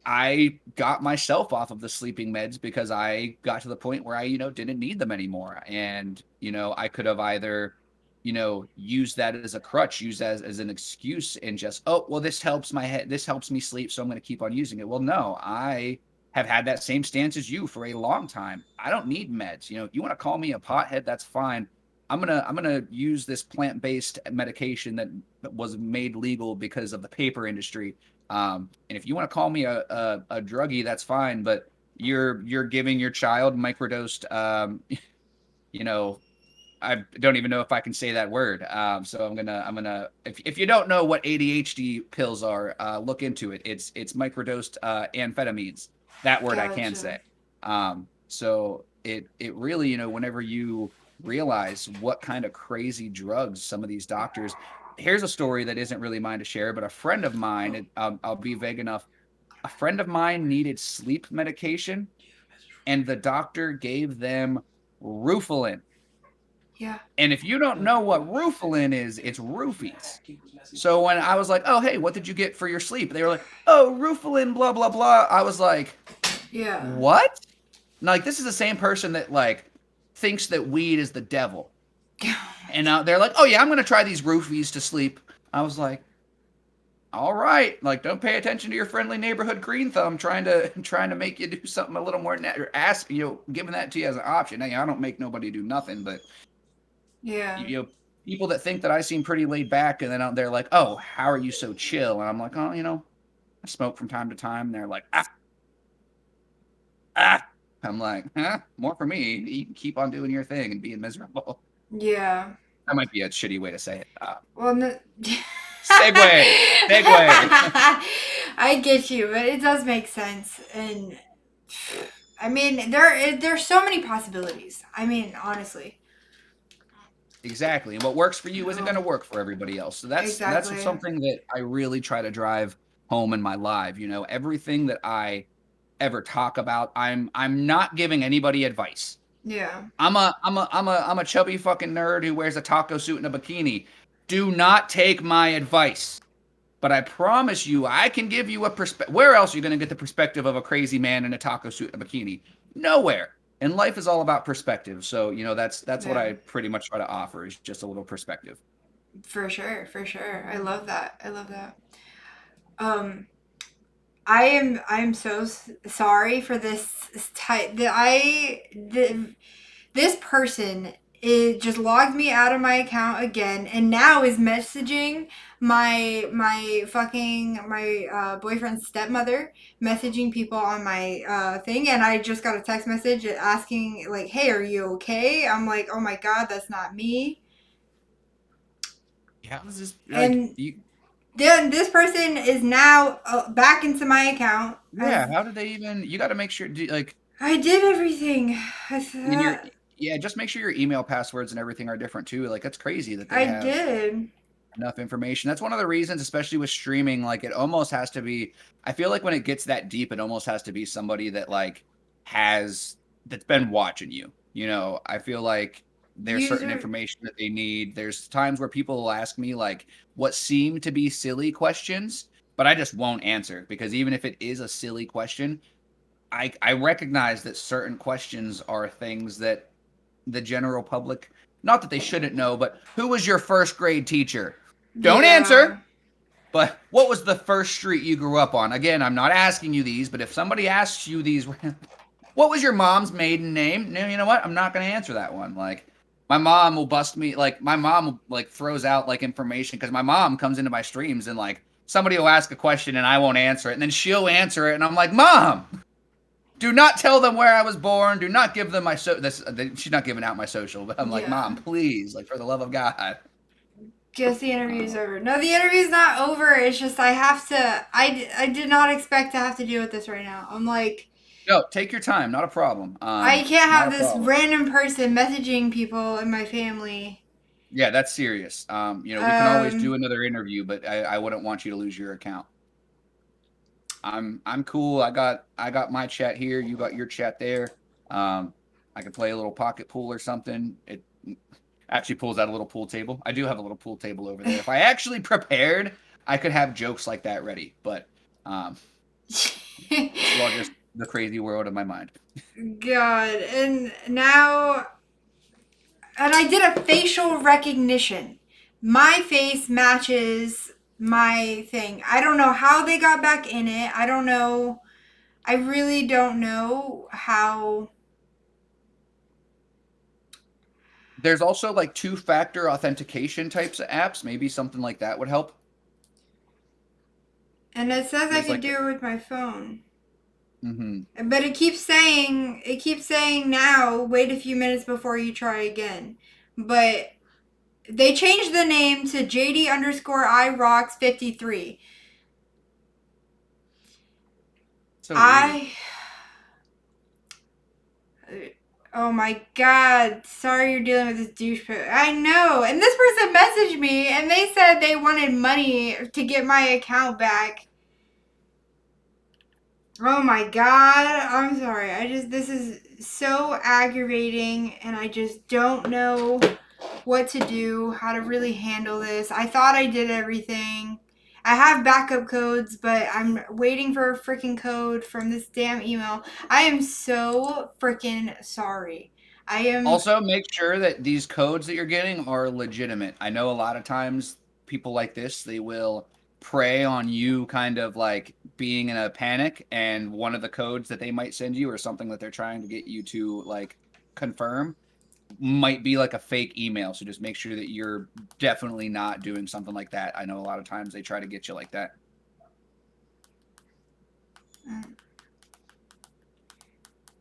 I got myself off of the sleeping meds because I got to the point where I, didn't need them anymore. And, I could have either, used that as a crutch, used as an excuse and just, oh, well, this helps my head. This helps me sleep. So I'm going to keep on using it. Well, no, I have had that same stance as you for a long time. I don't need meds. You want to call me a pothead, that's fine. I'm gonna use this plant-based medication that was made legal because of the paper industry. And if you want to call me a druggie, that's fine. But you're giving your child microdosed. You know, I don't even know if I can say that word. So I'm gonna if you don't know what ADHD pills are, look into it. It's microdosed amphetamines. That word I can Gotcha. say. So it really, whenever you realize what kind of crazy drugs some of these doctors. Here's a story that isn't really mine to share, but a friend of mine, I'll be vague enough. A friend of mine needed sleep medication, and the doctor gave them Rufalin. Yeah. And if you don't know what Rufalin is, it's roofies. So when I was like, "Oh, hey, what did you get for your sleep?" They were like, "Oh, Rufalin, blah blah blah." I was like, Yeah. "What?" Like, this is the same person that like thinks that weed is the devil. And now they're like, "Oh yeah, I'm gonna try these roofies to sleep." I was like, "All right, like don't pay attention to your friendly neighborhood green thumb trying to make you do something a little more net or ask giving that to you as an option." Now, I don't make nobody do nothing, but Yeah. you know, people that think that I seem pretty laid back, and then they're like, "Oh, how are you so chill?" And I'm like, "Oh, I smoke from time to time." And they're like, "Ah, ah." I'm like, "Huh? More for me. You can keep on doing your thing and being miserable." Yeah. That might be a shitty way to say it. Well, no. Segue, segue. I get you, but it does make sense, and I mean, there's so many possibilities. I mean, honestly. Exactly. And what works for you isn't Oh, going to work for everybody else. So that's exactly. something that I really try to drive home in my life. Everything that I ever talk about, I'm not giving anybody advice. Yeah. I'm a chubby fucking nerd who wears a taco suit and a bikini. Do not take my advice. But I promise you, I can give you a perspective. Where else are you going to get the perspective of a crazy man in a taco suit and a bikini? Nowhere. And life is all about perspective. So, that's what Yeah. I pretty much try to offer is just a little perspective. For sure. For sure. I love that. I love that. Um, I am so sorry for this type that this person it just logged me out of my account again and now is messaging my boyfriend's stepmother, messaging people on my thing, and I just got a text message asking like, hey, are you okay? I'm like, oh my god, that's not me. How is this like And you? then this person is now back into my account Yeah, as how did they even? You got to make sure, like, I did everything. I in your, thought yeah, just make sure your email passwords and everything are different too. Like, that's crazy that they I have did. enough information. That's one of the reasons, especially with streaming, like it almost has to be. I feel like when it gets that deep, it almost has to be somebody that like has that's been watching you. I feel like there's certain User. information that they need. There's times where people will ask me like what seem to be silly questions, but I just won't answer because even if it is a silly question, I recognize that certain questions are things that the general public, not that they shouldn't know, but who was your first grade teacher? Don't Yeah. answer. But what was the first street you grew up on? Again, I'm not asking you these, but if somebody asks you these, what was your mom's maiden name? No, you know what? I'm not going to answer that one. Like, my mom will bust me. Like, my mom like throws out like information because my mom comes into my streams and like somebody will ask a question and I won't answer it, and then she'll answer it, and I'm like, Mom, Do not tell them where I was born. Do not give them my she's not giving out my social, but I'm like, Yeah. Mom, please, like for the love of God. Guess the interview's over. No, the interview's not over. It's just I have to. I did not expect to have to deal with this right now. I'm like, No, take your time. Not a problem. I can't Not have a this problem. random person messaging people in my family. Yeah, that's serious. We can always do another interview, but I wouldn't want you to lose your account. I'm cool. I got my chat here. You got your chat there. I could play a little pocket pool or something. It actually pulls out a little pool table. I do have a little pool table over there. If I actually prepared, I could have jokes like that ready. But this is all just the crazy world of my mind. God, and now, and I did a facial recognition. My face matches my thing. I don't know how they got back in it. I don't know. I really don't know how. There's also like two-factor authentication types of apps. Maybe something like that would help. And it says I There's could like, do it with my phone. mm-hmm. But it keeps saying now, wait a few minutes before you try again. But they changed the name to JD underscore iRocks 53. So weird. Oh my God. Sorry you're dealing with this douchebag. I know. And this person messaged me and they said they wanted money to get my account back. Oh my God. I'm sorry. This is so aggravating and I just don't know what to do, how to really handle this. I thought I did everything. I have backup codes, but I'm waiting for a freaking code from this damn email. I am so freaking sorry. I am. Also, make sure that these codes that you're getting are legitimate. I know a lot of times people like this, they will prey on you kind of like being in a panic, and one of the codes that they might send you or something that they're trying to get you to like confirm might be like a fake email. So just make sure that you're definitely not doing something like that. I know a lot of times they try to get you like that.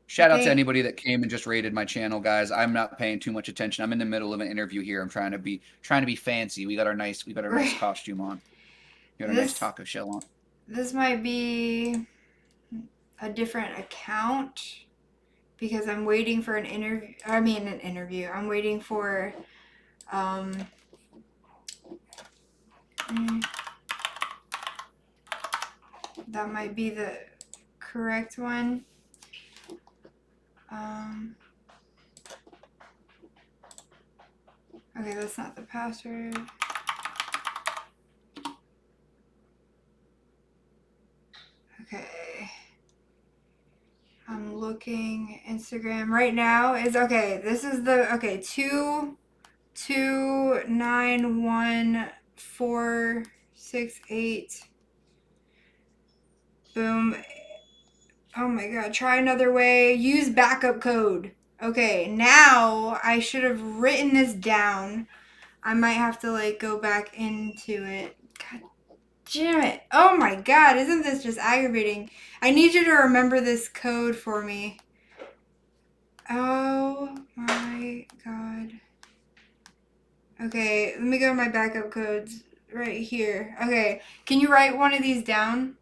Shout out to anybody that came and just raided my channel, guys. I'm not paying too much attention. I'm in the middle of an interview here. I'm trying to be fancy. We got our nice costume on. We got our nice taco shell on. This might be a different account because I'm waiting for an interview. I mean, an interview. I'm waiting for that might be the correct one. Okay, that's not the password. Okay. I'm looking. Instagram right now is okay. This is the 2291468. Boom. Oh my God. Try another way. Use backup code. Okay, now I should have written this down. I might have to like go back into it. God damn it. Oh my God, isn't this just aggravating? I need you to remember this code for me. Oh my God. Okay, let me go to my backup codes right here. Okay, can you write one of these down?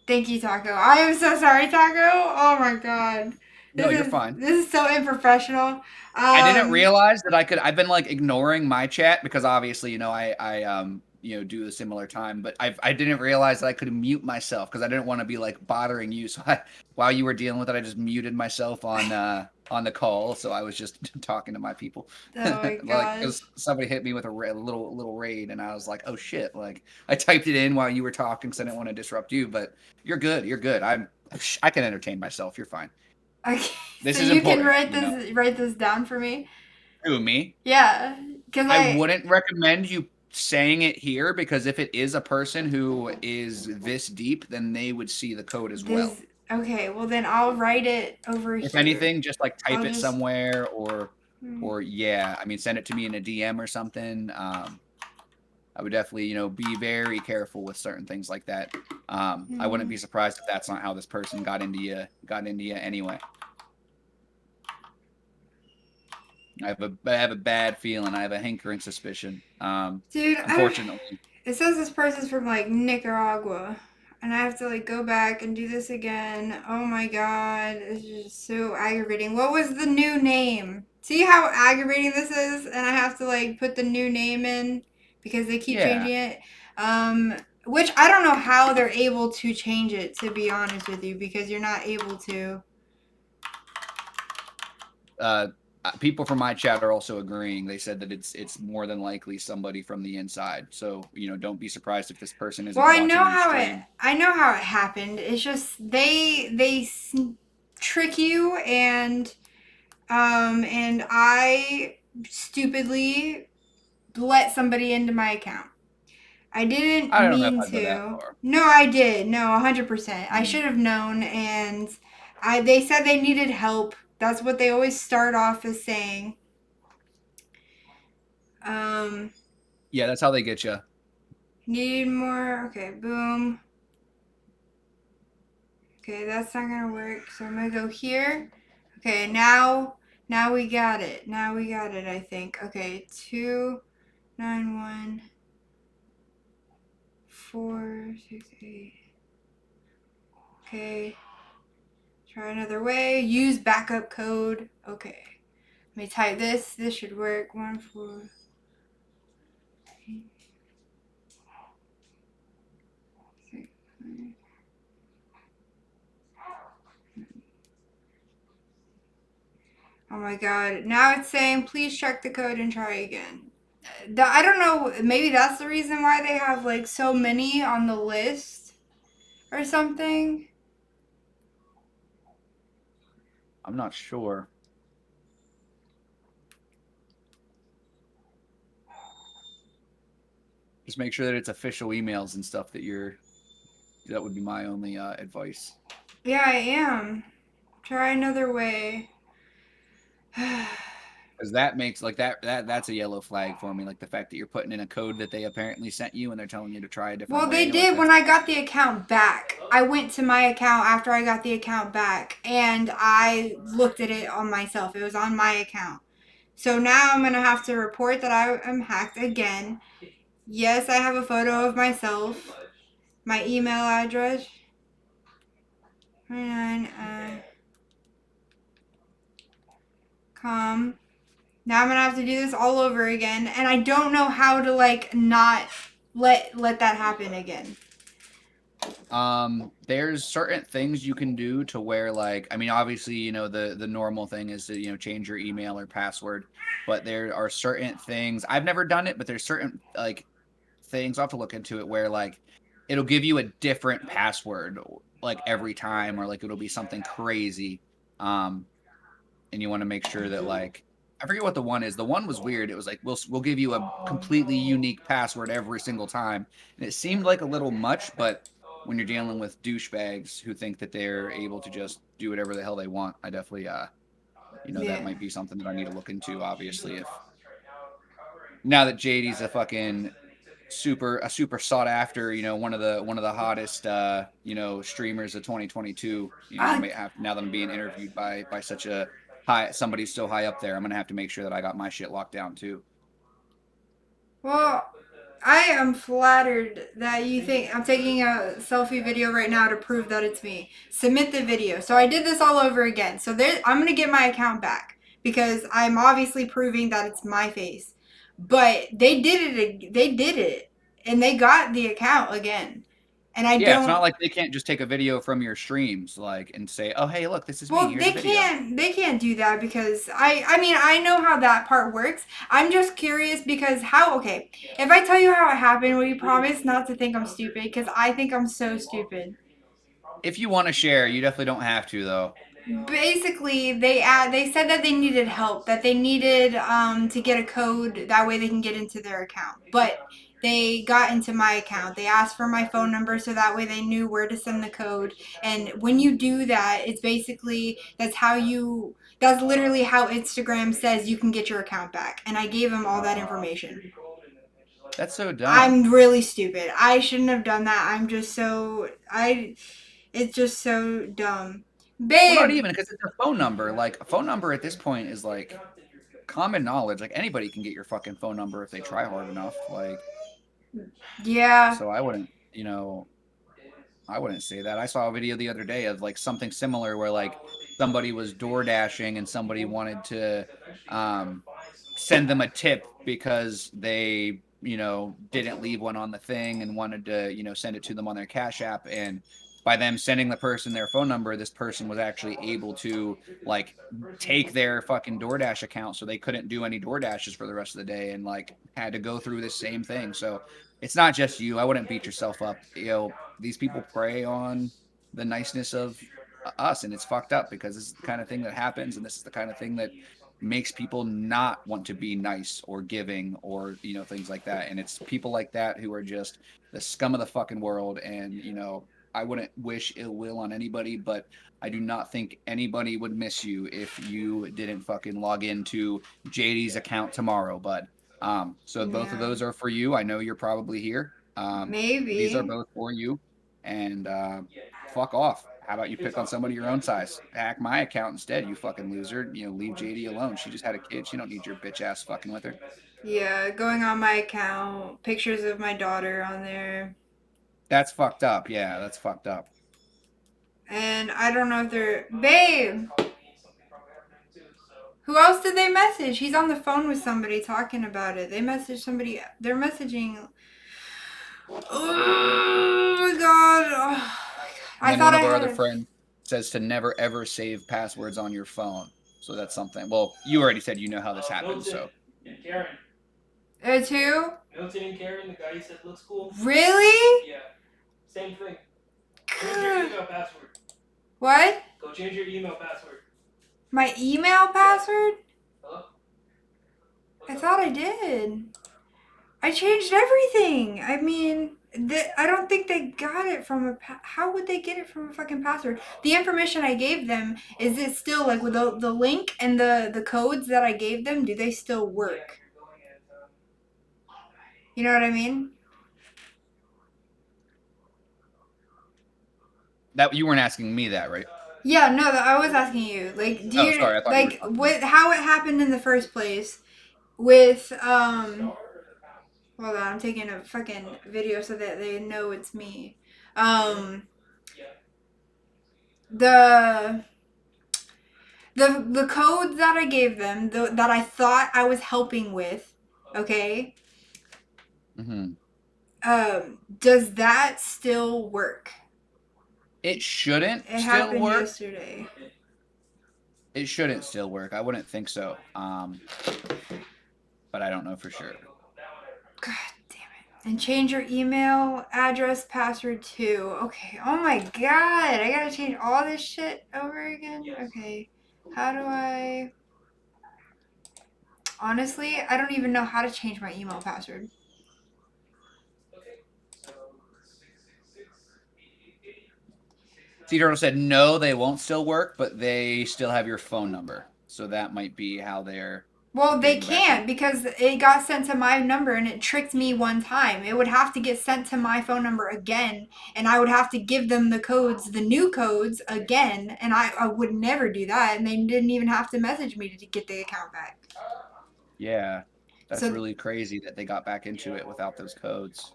Thank you, Taco. I am so sorry, Taco. Oh my God. No, you're fine. This is so unprofessional. I didn't realize that I've been like ignoring my chat because obviously, I do a similar time, but I didn't realize that I could mute myself because I didn't want to be like bothering you. So while you were dealing with it, I just muted myself on the call. So I was just talking to my people. Oh my Like, because somebody hit me with a little raid, and I was like, oh shit! Like I typed it in while you were talking because I didn't want to disrupt you. But you're good. You're good. I can entertain myself. You're fine. Okay, this so is you important, can write this down for me. Who, me? Yeah, because I wouldn't recommend you saying it here because if it is a person who is this deep, then they would see the code as well. Okay, well then I'll write it over here. If anything, just like type it somewhere or yeah, I mean send it to me in a DM or something. I would definitely, be very careful with certain things like that. I wouldn't be surprised if that's not how this person got into you anyway. I have a bad feeling. I have a hankering suspicion. Dude, Unfortunately. it says this person's from like Nicaragua. And I have to like go back and do this again. Oh my god, it's just so aggravating. What was the new name? See how aggravating this is? And I have to like put the new name in because they keep Yeah. changing it. Which I don't know how they're able to change it, to be honest with you, because you're not able to. People from my chat are also agreeing. They said that it's more than likely somebody from the inside. So don't be surprised if this person isn't Well, watching your stream. I know how it happened. It's just they trick you and I stupidly let somebody into my account. I didn't I don't know if mean I'd go that to. far. No, I did. No, 100%. I Mhm. should have known and they said they needed help. That's what they always start off as saying. Um Yeah, that's how they get you. Need more. Okay, boom. Okay, that's not gonna work. So I'm gonna go here. Okay, now we got it. Now we got it, I think. Okay, 291 468. Okay. Try another way. Use backup code. Okay. Let me type this. This should work. 1 4. Oh my god. Now it's saying please check the code and try again. I don't know. Maybe that's the reason why they have like so many on the list or something. I'm not sure. Just make sure that it's official emails and stuff that would be my only advice. Yeah, I am. Try another way. Because that makes like that's a yellow flag for me. Like the fact that you're putting in a code that they apparently sent you and they're telling you to try a different Well, they way. Like did when that's I got the account back. I went to my account after I got the account back and I looked at it on myself. It was on my account. So now I'm going to have to report that I am hacked again. Yes, I have a photo of myself, my email address. 29 com. Now I'm gonna have to do this all over again, and I don't know how to like not let that happen again. There's certain things you can do to where like I mean obviously the normal thing is to change your email or password, but there are certain things I've never done it, but there's certain like things I'll have to look into it where like it'll give you a different password like every time or like it'll be something crazy. Um, and you want to make sure that like I forget what the one is. The one was weird. It was like we'll give you a completely unique password every single time, and it seemed like a little much. But when you're dealing with douchebags who think that they're able to just do whatever the hell they want, I definitely that Yeah. might be something that I need to look into. Obviously, if now that JD's a super sought after, one of the hottest streamers of 2022. I Uh, may have now that I'm being interviewed by such a high somebody so high up there. I'm gonna have to make sure that I got my shit locked down too. well, I am flattered that you think I'm taking a selfie video right now to prove that it's me. Submit the video. So I did this all over again. So there, I'm gonna get my account back because I'm obviously proving that it's my face. But they did it. They did it, and they got the account again. And I Yeah, it's don't. not like they can't just take a video from your streams like and say, "Oh, hey, look, this is me. Well, Here's a video." they can't do that because I mean, I know how that part works. I'm just curious because how okay, if I tell you how it happened, will you promise not to think I'm stupid because I think I'm so stupid. If you want to share, you definitely don't have to though. Basically, they said that they needed help, that they needed to get a code that way they can get into their account. But they got into my account. They asked for my phone number so that way they knew where to send the code. And when you do that, it's basically that's literally how Instagram says you can get your account back. And I gave them all that information. That's so dumb. I'm really stupid. I shouldn't have done that. It's just so dumb. Well, not Babe, even because it's a phone number. Like a phone number at this point is like common knowledge. Like anybody can get your fucking phone number if they try hard enough. Like, yeah. so I wouldn't, I wouldn't say that. I saw a video the other day of like something similar where like somebody was door dashing and somebody wanted to um, send them a tip because they, didn't leave one on the thing and wanted to, send it to them on their Cash App. And by them sending the person their phone number, this person was actually able to like take their fucking DoorDash account so they couldn't do any DoorDashes for the rest of the day and like had to go through this same thing. So it's not just you. I wouldn't beat yourself up. These people prey on the niceness of us, and it's fucked up because this is the kind of thing that happens, and this is the kind of thing that makes people not want to be nice or giving or things like that. And it's people like that who are just the scum of the fucking world. And I wouldn't wish ill will on anybody, but I do not think anybody would miss you if you didn't fucking log into JD's account tomorrow, bud. So both of Yeah. those are for you. I know you're probably here. These are Maybe. both for you. And fuck off. How about you pick on somebody your own size? Hack my account instead, you fucking loser. Leave JD alone. She just had a kid. She don't need your bitch ass fucking with her. Yeah, going on my account, pictures of my daughter on there. That's fucked up. Yeah, that's fucked up. And I don't know if they're. Babe! Who else did they message? He's on the phone with somebody talking about it. They messaged somebody. They're messaging. Oh my god. Oh my god. And I then thought one I of our had other it. friends says to never ever save passwords on your phone. So that's something. Well, you already said you know how this happens, so. And Karen. It's who? Milton and Karen, the guy you said looks cool. Really? Yeah. Same thing. Change your email password. What? Go change your email password. My email password? Hello? I thought I did. I changed everything. I mean, I don't think they got it from a. How would they get it from a fucking password? The information I gave them, is it still like with the link and the codes that I gave them? Do they still work? You know what I mean? That you weren't asking me that, right? Yeah, no, I was asking you. Like, do Oh, you sorry. I thought you were like talking to me. what? How it happened in the first place with Hold on, I'm taking a fucking video so that they know it's me. The the codes that I gave them, that I thought I was helping with, okay? Mm-hmm. Does that still work? It shouldn't It still happened work. yesterday. It shouldn't still work. I wouldn't think so. But I don't know for sure. God damn it. And change your email address password too. Okay. Oh my god. I gotta change all this shit over again? Okay. How do I. Honestly, I don't even know how to change my email password. Sea Turtle said no, they won't still work, but they still have your phone number. So that might be how they're. Well, they getting back in. can't because it got sent to my number and it tricked me one time. It would have to get sent to my phone number again, and I would have to give them the codes, the new codes again, and I would never do that, and they didn't even have to message me to get the account back. Yeah, that's So really crazy that they got back into it without those codes.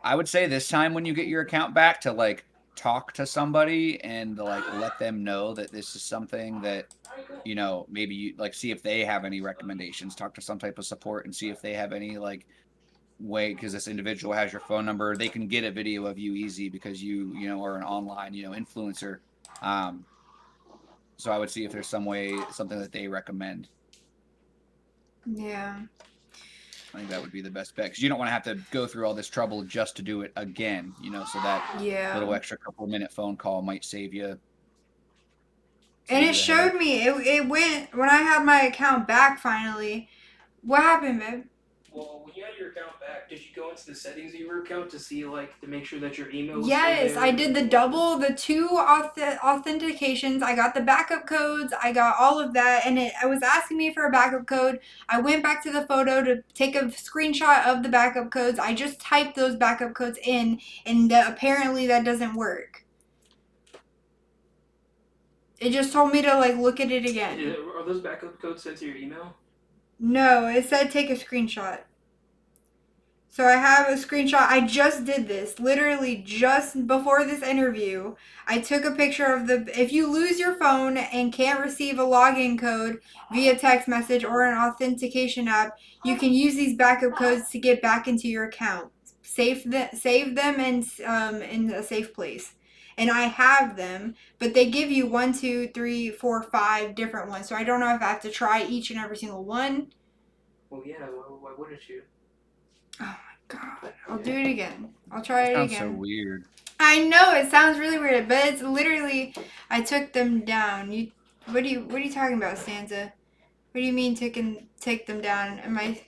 I would say this time when you get your account back to like talk to somebody and like let them know that this is something that maybe you like see if they have any recommendations, talk to some type of support and see if they have any like way, because this individual has your phone number, they can get a video of you easy because you are an online influencer. So I would see if there's some way, something that they recommend. yeah. I think that would be the best bet because you don't want to have to go through all this trouble just to do it again, so that little Yeah. extra couple minute phone call might save you. And it the showed headache. me it went when I had my account back finally. What happened, babe? Well, when you had your account back, did you go into the settings of your account to see, like, to make sure that your email was Yes, still I there? did the two authentications. I got the backup codes. I got all of that, and I was asking me for a backup code. I went back to the photo to take a screenshot of the backup codes. I just typed those backup codes in, and apparently that doesn't work. It just told me to like look at it again. Are those backup codes sent to your email? No, it said take a screenshot. So I have a screenshot. I just did this. Literally just before this interview. I took a picture of if you lose your phone and can't receive a login code via text message or an authentication app, you can use these backup codes to get back into your account. Save them in a safe place. And I have them, but they give you 1, 2, 3, 4, 5 different ones. So I don't know if I have to try each and every single one. Well, yeah. Why wouldn't you? Oh my god. I'll do it again. I'll try it Sounds again. so weird. I know it sounds really weird, but it's literally I took them down. What are you talking about, Stanza? What do you mean take them down? Am I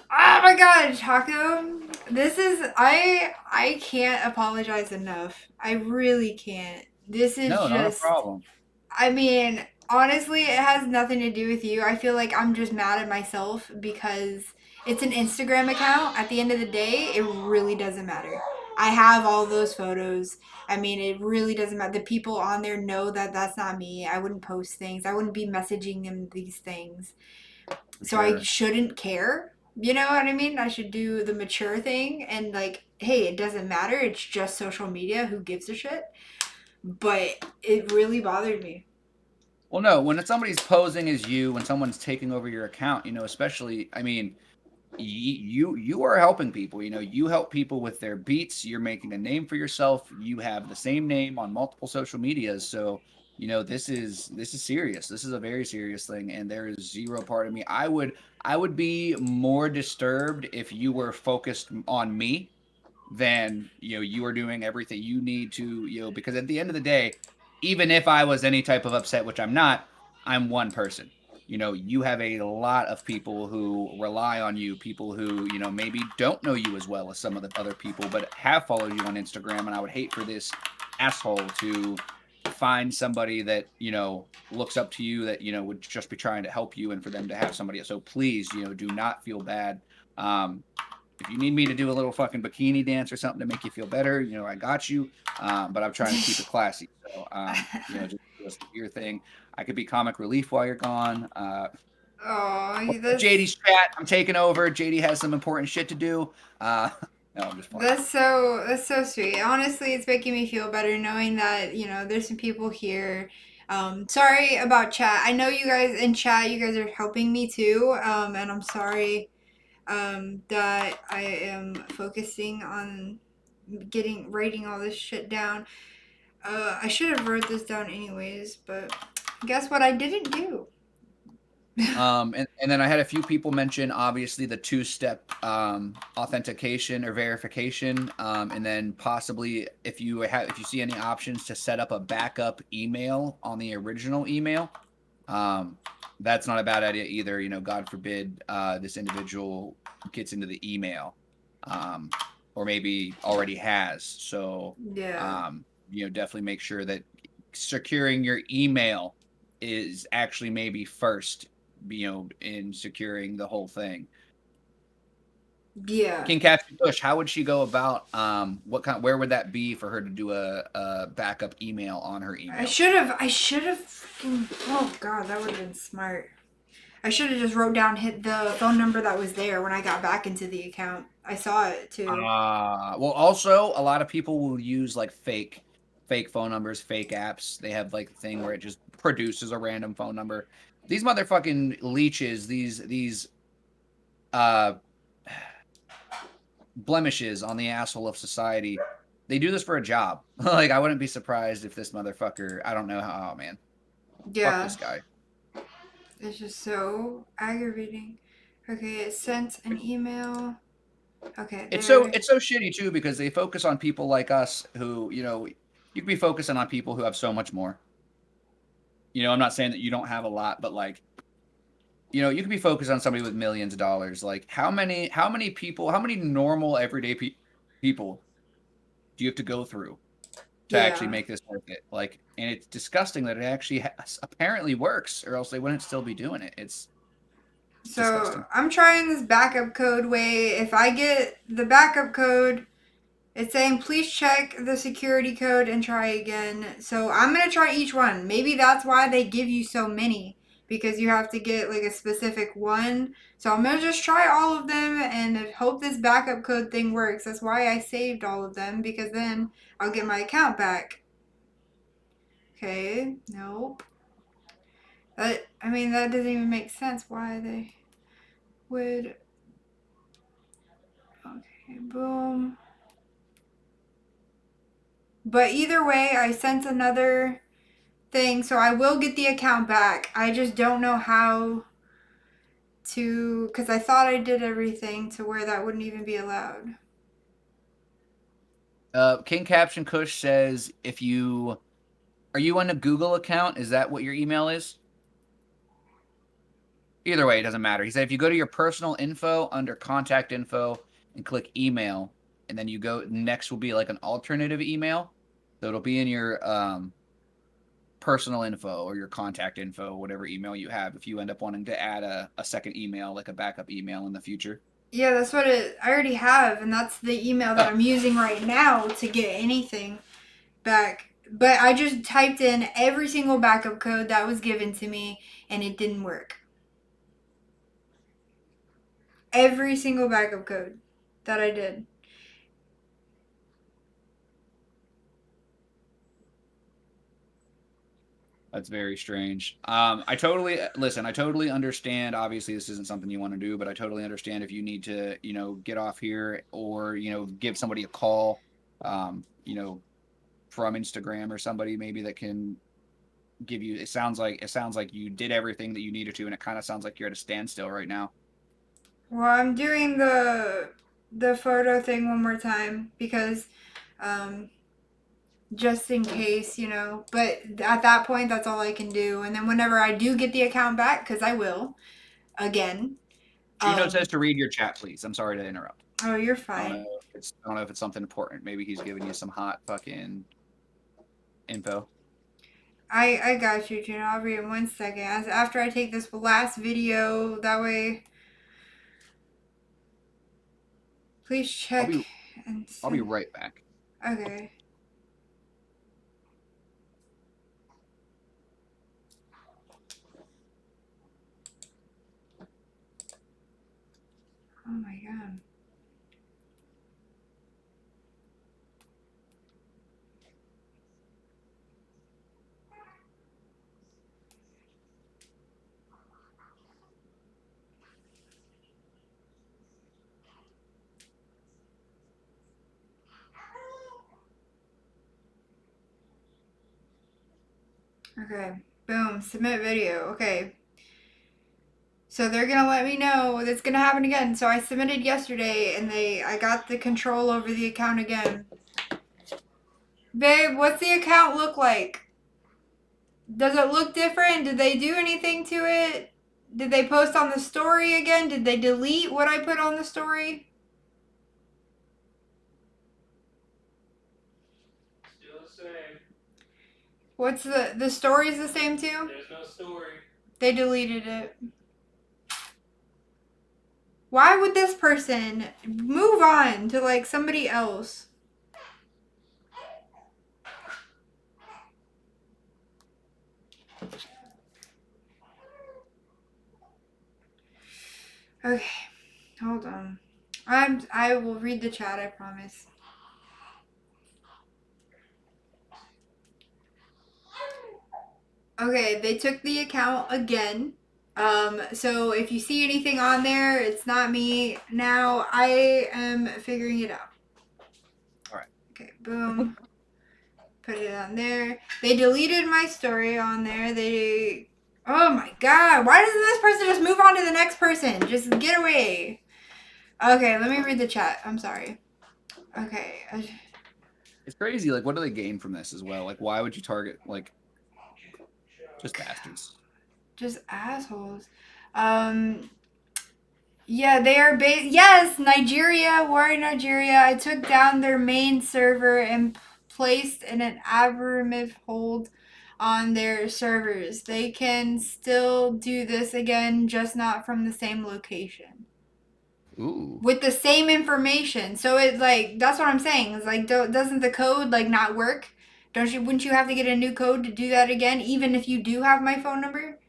Oh my god, Taco. This is I can't apologize enough. I really can't. This is No, not a just problem. I mean, honestly, it has nothing to do with you. I feel like I'm just mad at myself because it's an Instagram account. At the end of the day, it really doesn't matter. I have all those photos. I mean, it really doesn't matter. The people on there know that that's not me. I wouldn't post things. I wouldn't be messaging them these things. So I Sure. shouldn't care. You know what I mean? I should do the mature thing and like, hey, it doesn't matter. It's just social media. Who gives a shit? But it really bothered me. Well, no, when somebody's posing as you, when someone's taking over your account, especially, I mean, you are helping people. You help people with their beats. You're making a name for yourself. You have the same name on multiple social medias. So, this is serious. This is a very serious thing, and there is zero part of me. I would be more disturbed if you were focused on me than you are doing everything you need to, because at the end of the day, even if I was any type of upset, which I'm not, I'm one person. You have a lot of people who rely on you, people who maybe don't know you as well as some of the other people, but have followed you on Instagram. And I would hate for this asshole to find somebody that looks up to you, that would just be trying to help you, and for them to have somebody. So please, do not feel bad. If you need me to do a little fucking bikini dance or something to make you feel better, I got you. But I'm trying to keep it classy. So, just do your thing. I could be comic relief while you're gone. Oh, JD's chat. I'm taking over. JD has some important shit to do. No, I'm just playing. that's so sweet. Honestly, it's making me feel better knowing that there's some people here. Sorry about chat. I know you guys in chat. You guys are helping me too. And I'm sorry. That I am focusing on writing all this shit down. I should have wrote this down anyways, but guess what I didn't do. And then I had a few people mention, obviously, the two-step authentication or verification, and then possibly if you see any options to set up a backup email on the original email, that's not a bad idea either. God forbid this individual gets into the email, or maybe already has. So Yeah. definitely make sure that securing your email is actually maybe first, in securing the whole thing. Yeah. King Catchy Bush, how would she go about where would that be for her to do a backup email on her email? I should have freaking, oh god, that would have been smart. I should have just wrote down the phone number that was there when I got back into the account. I saw it too. Well, also a lot of people will use like fake phone numbers, fake apps. They have like a thing where it just produces a random phone number. These motherfucking leeches, these blemishes on the asshole of society, they do this for a job. Like, I wouldn't be surprised if this motherfucker, I don't know how, oh man. Yeah. Fuck this guy. It's just so aggravating. Okay, it sent an email. Okay. It's so shitty too, because they focus on people like us who, you could be focusing on people who have so much more. I'm not saying that you don't have a lot, but like, you know, you could be focused on somebody with millions of dollars. Like, how many people, how many normal everyday people do you have to go through to actually Yeah. make this worth it? Like, and it's disgusting that it actually apparently works, or else they wouldn't still be doing it. It's So disgusting. I'm trying this backup code way. If I get the backup code, it's saying please check the security code and try again. So I'm gonna try each one. Maybe that's why they give you so many, because you have to get like a specific one. So I'm gonna just try all of them and hope this backup code thing works. That's why I saved all of them, because then I'll get my account back. Okay, nope. I mean, that doesn't even make sense why they would. Okay, boom. But either way, I sent another thing, so I will get the account back. I just don't know how to, because I thought I did everything to where that wouldn't even be allowed. King Caption Kush says, if you are you on a Google account? Is that what your email is? Either way, it doesn't matter. He said if you go to your personal info under contact info and click email, and then you go next will be like an alternative email. So it'll be in your personal info or your contact info, whatever email you have, if you end up wanting to add a second email, like a backup email in the future. Yeah, that's what I already have, and that's the email that Oh, I'm using right now to get anything back. But I just typed in every single backup code that was given to me, and it didn't work. Every single backup code that I did. that's very strange. I totally listen. I totally understand. Obviously, this isn't something you want to do, but I totally understand if you need to, you know, get off here or you know, give somebody a call. You know, from Instagram or somebody maybe that can give you. It sounds like you did everything that you needed to, and it kind of sounds like you're at a standstill right now. Well, I'm doing the photo thing one more time because um just in case, you know. But at that point, that's all I can do. And then whenever I do get the account back, because I will again. Juno says Um, to read your chat, please. I'm sorry to interrupt. oh, you're I don't know fine. I don't know if it's something important. Maybe he's giving you some hot fucking info. I got you, Juno. I'll read in 1 second. As after I take this last video, that way, please I'll check be and I'll be send. right back. Okay. Oh my god. Okay. Boom. Submit video. Okay. So they're gonna let me know that's gonna happen again. So I submitted yesterday, and I got the control over the account again. Babe, what's the account look like? Does it look different? Did they do anything to it? Did they post on the story again? Did they delete what I put on the story? Still the same. What's the story's the same too? There's no story. They deleted it. Why would this person move on to like somebody else? Okay, hold on. I will read the chat, I promise. Okay, they took the account again. So if you see anything on there, it's not me. Now I am figuring it out. All right. Okay, boom. Put it on there. They deleted my story on there. Oh my god, why doesn't this person just move on to the next person? Just get away. Okay, let me read the chat. I'm sorry. Okay. It's crazy. Like, what do they gain from this as well? Like, why would you target like just bastards? Just assholes. Yeah, they are based. Yes, Nigeria. We're in Nigeria. I took down their main server and placed in an aberrative hold on their servers. They can still do this again, just not from the same location Ooh. with the same information. So it like that's what I'm saying. It's like doesn't the code like not work? Don't you? Wouldn't you have to get a new code to do that again, even if you do have my phone number?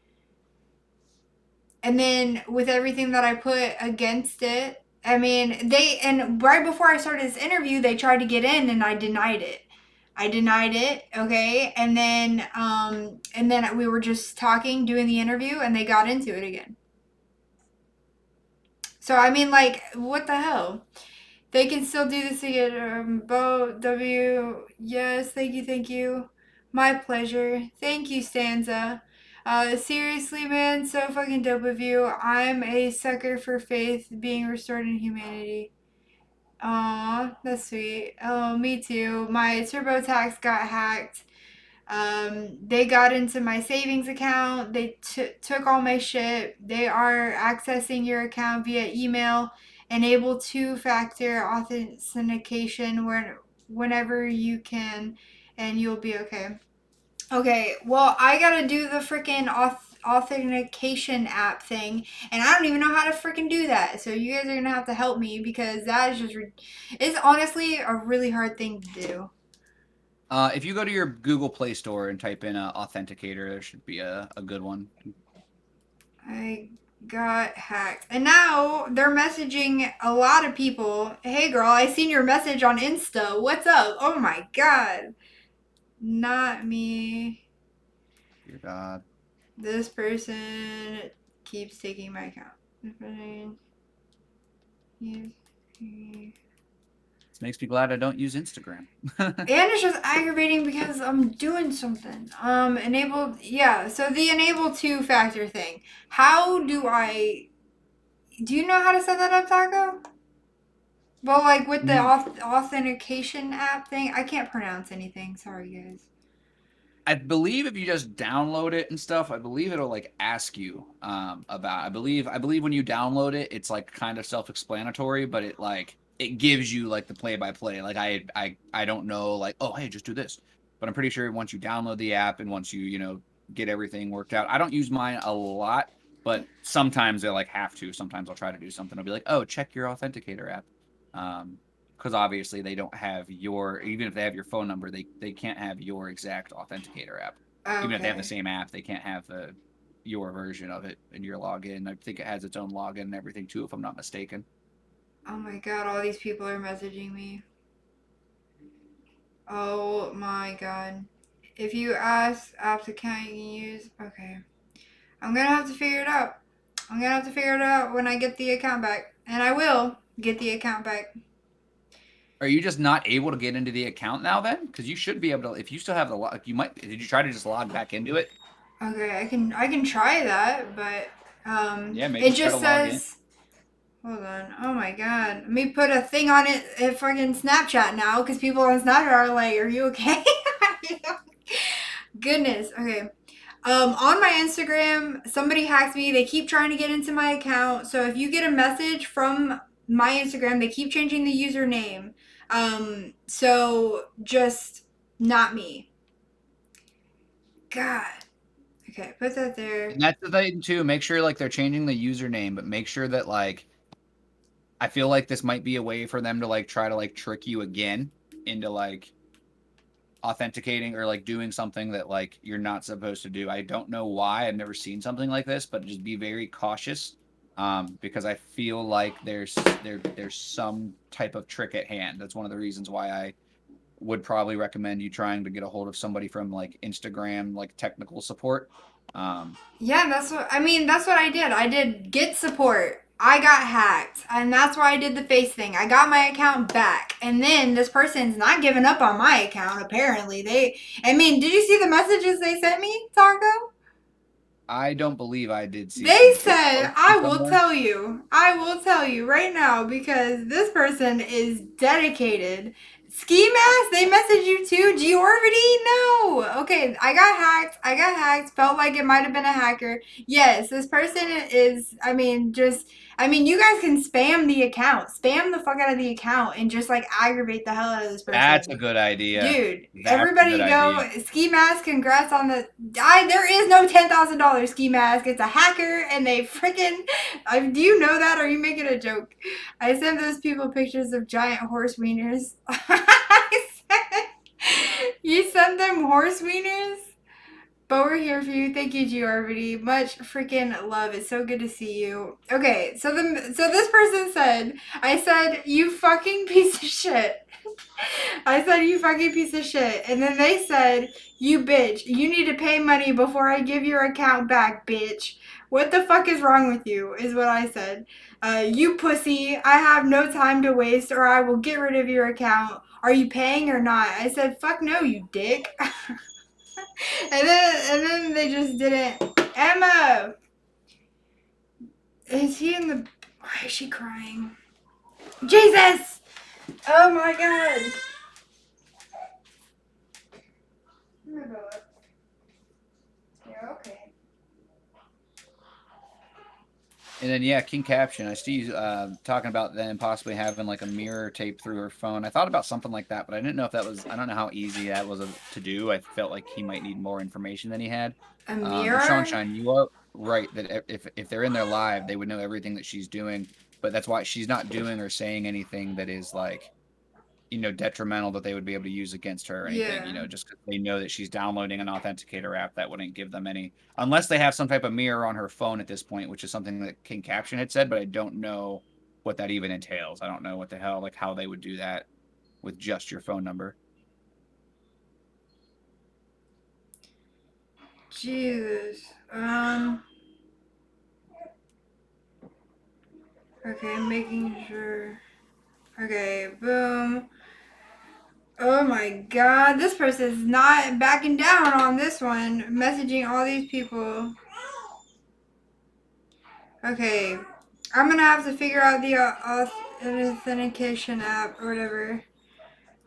And then with everything that I put against it, I mean, and right before I started this interview, they tried to get in and I denied it. I denied it, okay? And then we were just talking, doing the interview, and they got into it again. So I mean, like, what the hell? They can still do this again. Bo W. Yes, thank you, thank you. My pleasure. Thank you, Stanza. Seriously, man, so fucking dope of you. I'm a sucker for faith being restored in humanity. Aw, that's sweet. Oh, me too. My TurboTax got hacked. They got into my savings account. They took all my shit. They are accessing your account via email. Enable two-factor authentication whenever you can, and you'll be okay. Okay, well, I gotta do the freaking authentication app thing, and I don't even know how to freaking do that. So you guys are gonna have to help me because that is just, it's honestly a really hard thing to do. If you go to your Google Play Store and type in Authenticator, there should be a good one. I got hacked. And now they're messaging a lot of people. Hey girl, I seen your message on Insta. What's up? Oh my god. Not me. Dear God. This person keeps taking my account. This makes me glad I don't use Instagram. And it's just aggravating because I'm doing something. Enabled, yeah. So the enable two-factor thing. How do you know how to set that up, Taco? Well, like with the authentication app thing, I can't pronounce anything. Sorry, guys. I believe if you just download it and stuff, I believe it'll like ask you about. I believe when you download it, it's like kind of self-explanatory, but it gives you like the play-by-play. Like I don't know like, oh hey, just do this. But I'm pretty sure once you download the app and once you get everything worked out. I don't use mine a lot, but sometimes I like have to. Sometimes I'll try to do something. I'll be like, oh, check your authenticator app. Because obviously they don't have even if they have your phone number, they can't have your exact authenticator app. Okay. Even if they have the same app, they can't have your version of it in your login. I think it has its own login and everything too, if I'm not mistaken. Oh my god, all these people are messaging me. Oh my god. If you ask apps account you can use, okay. I'm gonna have to figure it out. I'm gonna have to figure it out when I get the account back. And I will get the account back. Are you just not able to get into the account now then? Because you should be able to. If you still have the log, you might. Did you try to just log back into it? Okay, I can try that, but Yeah, maybe it just try to log in. says. Hold on. Oh my god. Let me put a thing on it at fucking Snapchat now, because people on Snapchat are like, "Are you okay?" Goodness. Okay. On my Instagram, somebody hacked me. They keep trying to get into my account. So if you get a message from my Instagram, they keep changing the username. So just not me. God. Okay, put that there. And that's the thing too. Make sure like they're changing the username, but make sure that like I feel like this might be a way for them to like try to like trick you again into like authenticating or like doing something that like you're not supposed to do. I don't know why. I've never seen something like this, but just be very cautious because I feel like there's some type of trick at hand. That's one of the reasons why I would probably recommend you trying to get a hold of somebody from like Instagram, like technical support. Yeah, that's what I did. I did get support. I got hacked, and that's why I did the face thing. I got my account back, and then this person's not giving up on my account. Apparently, did you see the messages they sent me, Taco? I don't believe I did see. They said, I will tell you right now, because this person is dedicated. Ski Mask, they messaged you too. Georvity, no. Okay, I got hacked. I got hacked. Felt like it might have been a hacker. Yes, this person is. I mean, you guys can spam the account, spam the fuck out of the account, and just like aggravate the hell out of this That's person. a good idea. Dude, That's a good everybody idea. go Ski Mask. Congrats on the. There is no $10,000 Ski Mask. It's a hacker, and they freaking. Do you know that? Or are you making a joke? I sent those people pictures of giant horse wieners. You sent them horse wieners? But we're here for you. Thank you, GRVD. Much freaking love. It's so good to see you. Okay, so this person said, I said, you fucking piece of shit. I said, you fucking piece of shit. And then they said, you bitch. You need to pay money before I give your account back, bitch. What the fuck is wrong with you, is what I said. You pussy. I have no time to waste or I will get rid of your account. Are you paying or not? I said, fuck no, you dick. and then they just didn't. Emma! Is he in the... Why is she crying? Jesus! Oh my god. I'm gonna go up. Yeah, okay. And then yeah, King Caption. I see you talking about them possibly having like a mirror taped through her phone. I thought about something like that, but I didn't know if that was. I don't know how easy that was to do. I felt like he might need more information than he had. A mirror? Sunshine, you are right that if they're in there live, they would know everything that she's doing. But that's why she's not doing or saying anything that is like, detrimental that they would be able to use against her or anything. Yeah. Just because they know that she's downloading an authenticator app that wouldn't give them any, unless they have some type of mirror on her phone at this point, which is something that King Caption had said, but I don't know what that even entails. I don't know what the hell, like how they would do that with just your phone number. Jesus. Okay, I'm making sure. Okay, boom. Oh my god, this person is not backing down on this one. Messaging all these people. Okay, I'm gonna have to figure out the authentication app or whatever.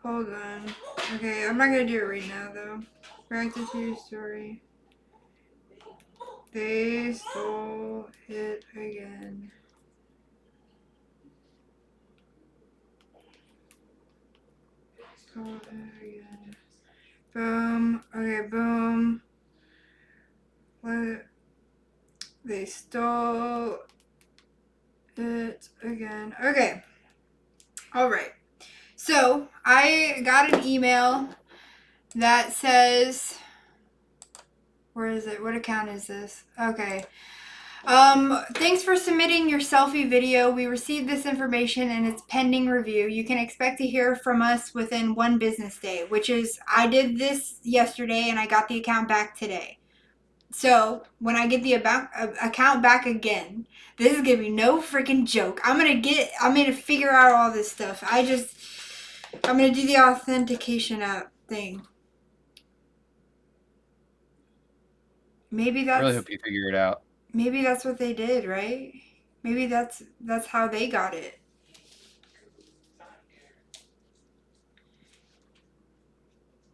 Hold on. Okay, I'm not gonna do it right now though. Back to your story. They stole it again. Stole it again. Boom. Okay, boom. What? They stole it again. Okay. All right. So I got an email that says, where is it? What account is this? Okay. Thanks for submitting your selfie video. We received this information and it's pending review. You can expect to hear from us within 1 business day, which is, I did this yesterday and I got the account back today. So when I get the account back again, this is gonna be no freaking joke. I'm gonna figure out all this stuff. I'm gonna do the authentication app thing. Maybe I really that's hope you figure it out. maybe that's what they did, right? Maybe that's how they got it.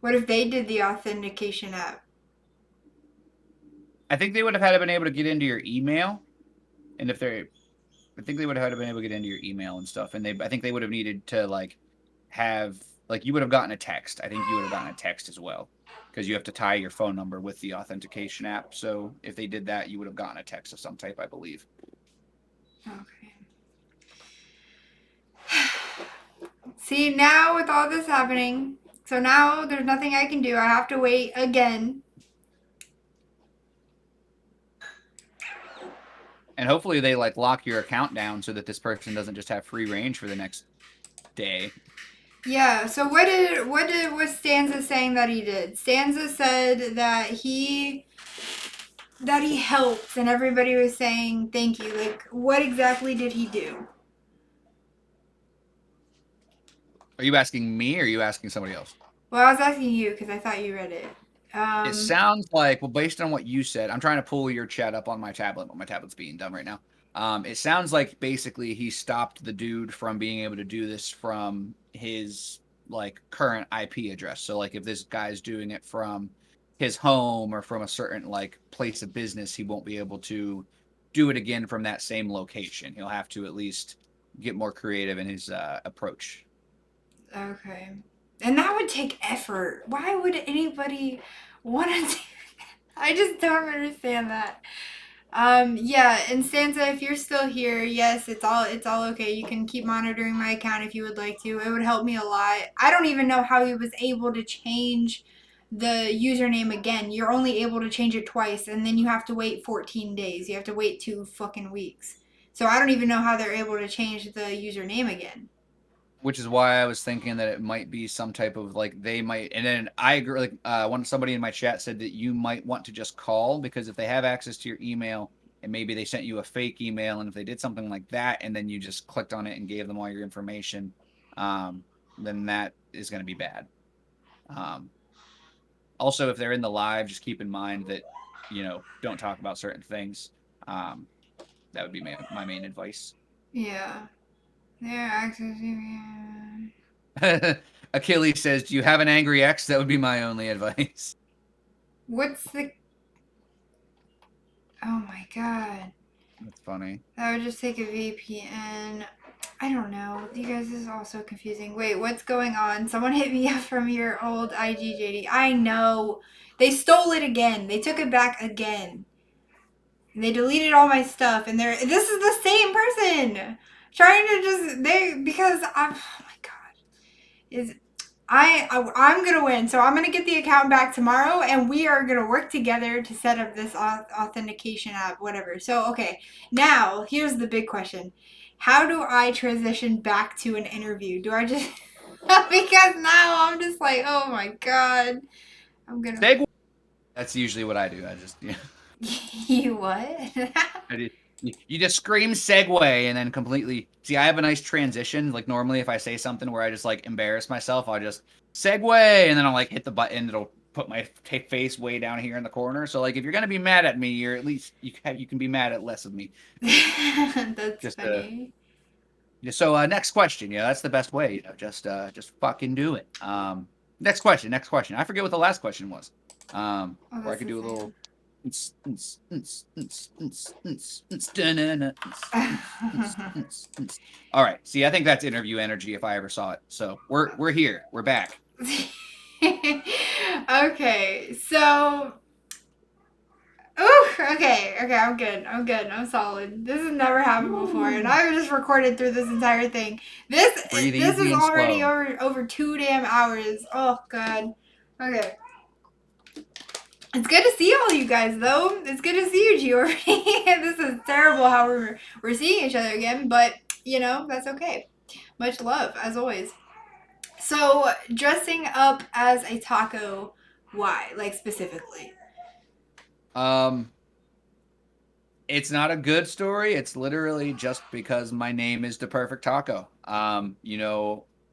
What if they did the authentication app? I think they would have had to been able to get into your email, and I think they would have had to been able to get into your email and stuff, and I think they would have needed to you would have gotten a text. I think you would have gotten a text as well, because you have to tie your phone number with the authentication app. So if they did that, you would have gotten a text of some type, I believe. Okay. See, now with all this happening, so now there's nothing I can do. I have to wait again. And hopefully they lock your account down so that this person doesn't just have free range for the next day. Yeah, so what was Stanza saying that he did? Stanza said that he helped and everybody was saying thank you. Like, what exactly did he do? Are you asking me or are you asking somebody else? Well, I was asking you because I thought you read it. It sounds like, well, based on what you said, I'm trying to pull your chat up on my tablet, but my tablet's being dumb right now. It sounds like basically he stopped the dude from being able to do this from his like current IP address. So like if this guy's doing it from his home or from a certain like place of business, he won't be able to do it again from that same location. He'll have to at least get more creative in his approach. Okay. And that would take effort. Why would anybody want to do I just don't understand that. Yeah, and Sansa, if you're still here, yes, it's all okay. You can keep monitoring my account if you would like to. It would help me a lot. I don't even know how he was able to change the username again. You're only able to change it twice, and then you have to wait 14 days. You have to wait 2 fucking weeks. So I don't even know how they're able to change the username again. Which is why I was thinking that it might be some type of like they might, and then I agree. Like somebody in my chat said that you might want to just call, because if they have access to your email and maybe they sent you a fake email, and if they did something like that and then you just clicked on it and gave them all your information, then that is going to be bad. Also, if they're in the live, just keep in mind that don't talk about certain things. That would be my main advice. Yeah. They're accessing. Achilles says, "Do you have an angry ex?" That would be my only advice. What's the. Oh my god. That's funny. That would just take a VPN. I don't know. You guys, this is all so confusing. Wait, what's going on? Someone hit me up from your old IGJD. I know. They stole it again. They took it back again. And they deleted all my stuff. And this is the same person. Trying to just, because I'm, oh my god. I'm gonna win, so I'm gonna get the account back tomorrow, and we are gonna work together to set up this authentication app, whatever. So, okay, now here's the big question: how do I transition back to an interview? Do I just because now I'm just like, oh my god, I'm gonna. Segue. That's usually what I do. I just You what? I do. You just scream segue and then completely see. I have a nice transition. Like normally, if I say something where I just like embarrass myself, I'll just segue and then I'll like hit the button. It'll put my face way down here in the corner. So like, if you're gonna be mad at me, you're at least you can be mad at less of me. That's Just, funny. So next question. Yeah, that's the best way. Just fucking do it. Next question. I forget what the last question was. Or I could do a little. All right. See, I think that's interview energy if I ever saw it. So we're here. We're back. Okay, so. Ooh, okay, I'm good. I'm solid. This has never happened before, and I've just recorded through this entire thing. This is already over 2 damn hours. Oh god. Okay. It's good to see all you guys, though. It's good to see you, Giorgi. This is terrible how we're seeing each other again, but that's okay. Much love, as always. So, dressing up as a taco, why? Like, specifically? It's not a good story. It's literally just because my name is The Perfect Taco.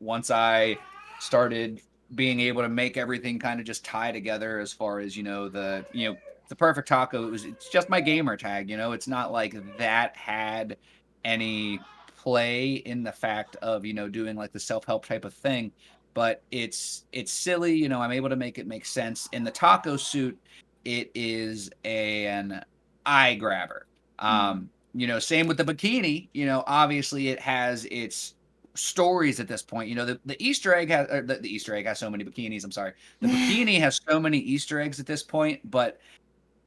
Once I started being able to make everything kind of just tie together as far as the Perfect Taco, it's just my gamer tag. It's not like that had any play in the fact of doing like the self-help type of thing, but it's silly. I'm able to make it make sense. In the taco suit, it is an eye grabber. Same with the bikini. Obviously it has its stories at this point. The Easter egg has the Easter egg has so many bikinis. I'm sorry. The bikini has so many Easter eggs at this point, but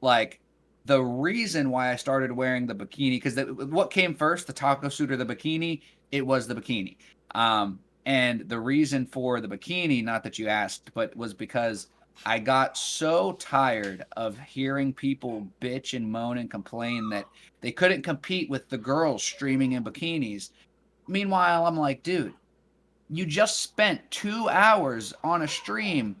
like the reason why I started wearing the bikini, because what came first, the taco suit or the bikini? It was the bikini. And the reason for the bikini, not that you asked, but was because I got so tired of hearing people bitch and moan and complain that they couldn't compete with the girls streaming in bikinis. Meanwhile, I'm like, dude, you just spent 2 hours on a stream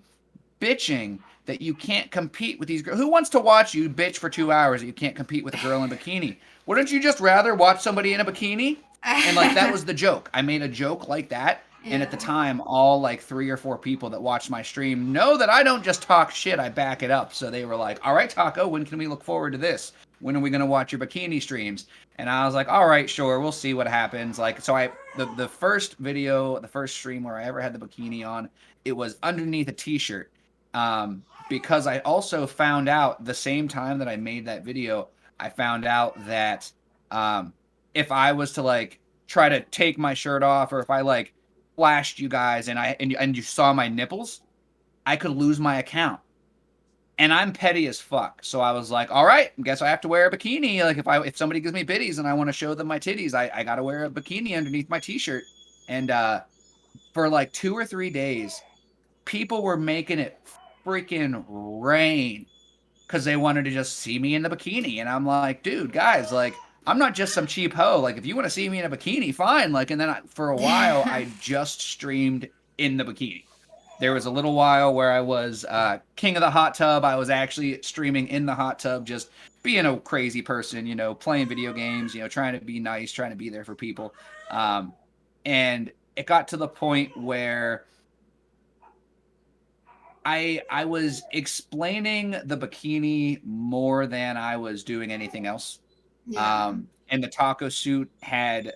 bitching that you can't compete with these girls. Who wants to watch you bitch for 2 hours that you can't compete with a girl in a bikini? Wouldn't you just rather watch somebody in a bikini? And like, that was the joke. I made a joke like that. Yeah. And at the time, all like 3 or 4 people that watched my stream know that I don't just talk shit, I back it up. So they were like, all right, Taco, when can we look forward to this? when are we gonna watch your bikini streams? And I was like, all right, sure, we'll see what happens. Like, so the first video, the first stream where I ever had the bikini on, it was underneath a t-shirt. Because I also found out the same time that I made that video, I found out that if I was to like try to take my shirt off, or if I like flashed you guys and you saw my nipples, I could lose my account. And I'm petty as fuck. So I was like, all right, guess I have to wear a bikini. Like if somebody gives me biddies and I want to show them my titties, I gotta wear a bikini underneath my t-shirt. And for like 2 or 3 days, people were making it freaking rain because they wanted to just see me in the bikini. And I'm like, dude, guys, like, I'm not just some cheap hoe. Like, if you want to see me in a bikini, fine. Like, and then for a while, I just streamed in the bikini. There was a little while where I was king of the hot tub. I was actually streaming in the hot tub, just being a crazy person, you know, playing video games, you know, trying to be nice, trying to be there for people. And it got to the point where I was explaining the bikini more than I was doing anything else. Yeah. And the taco suit had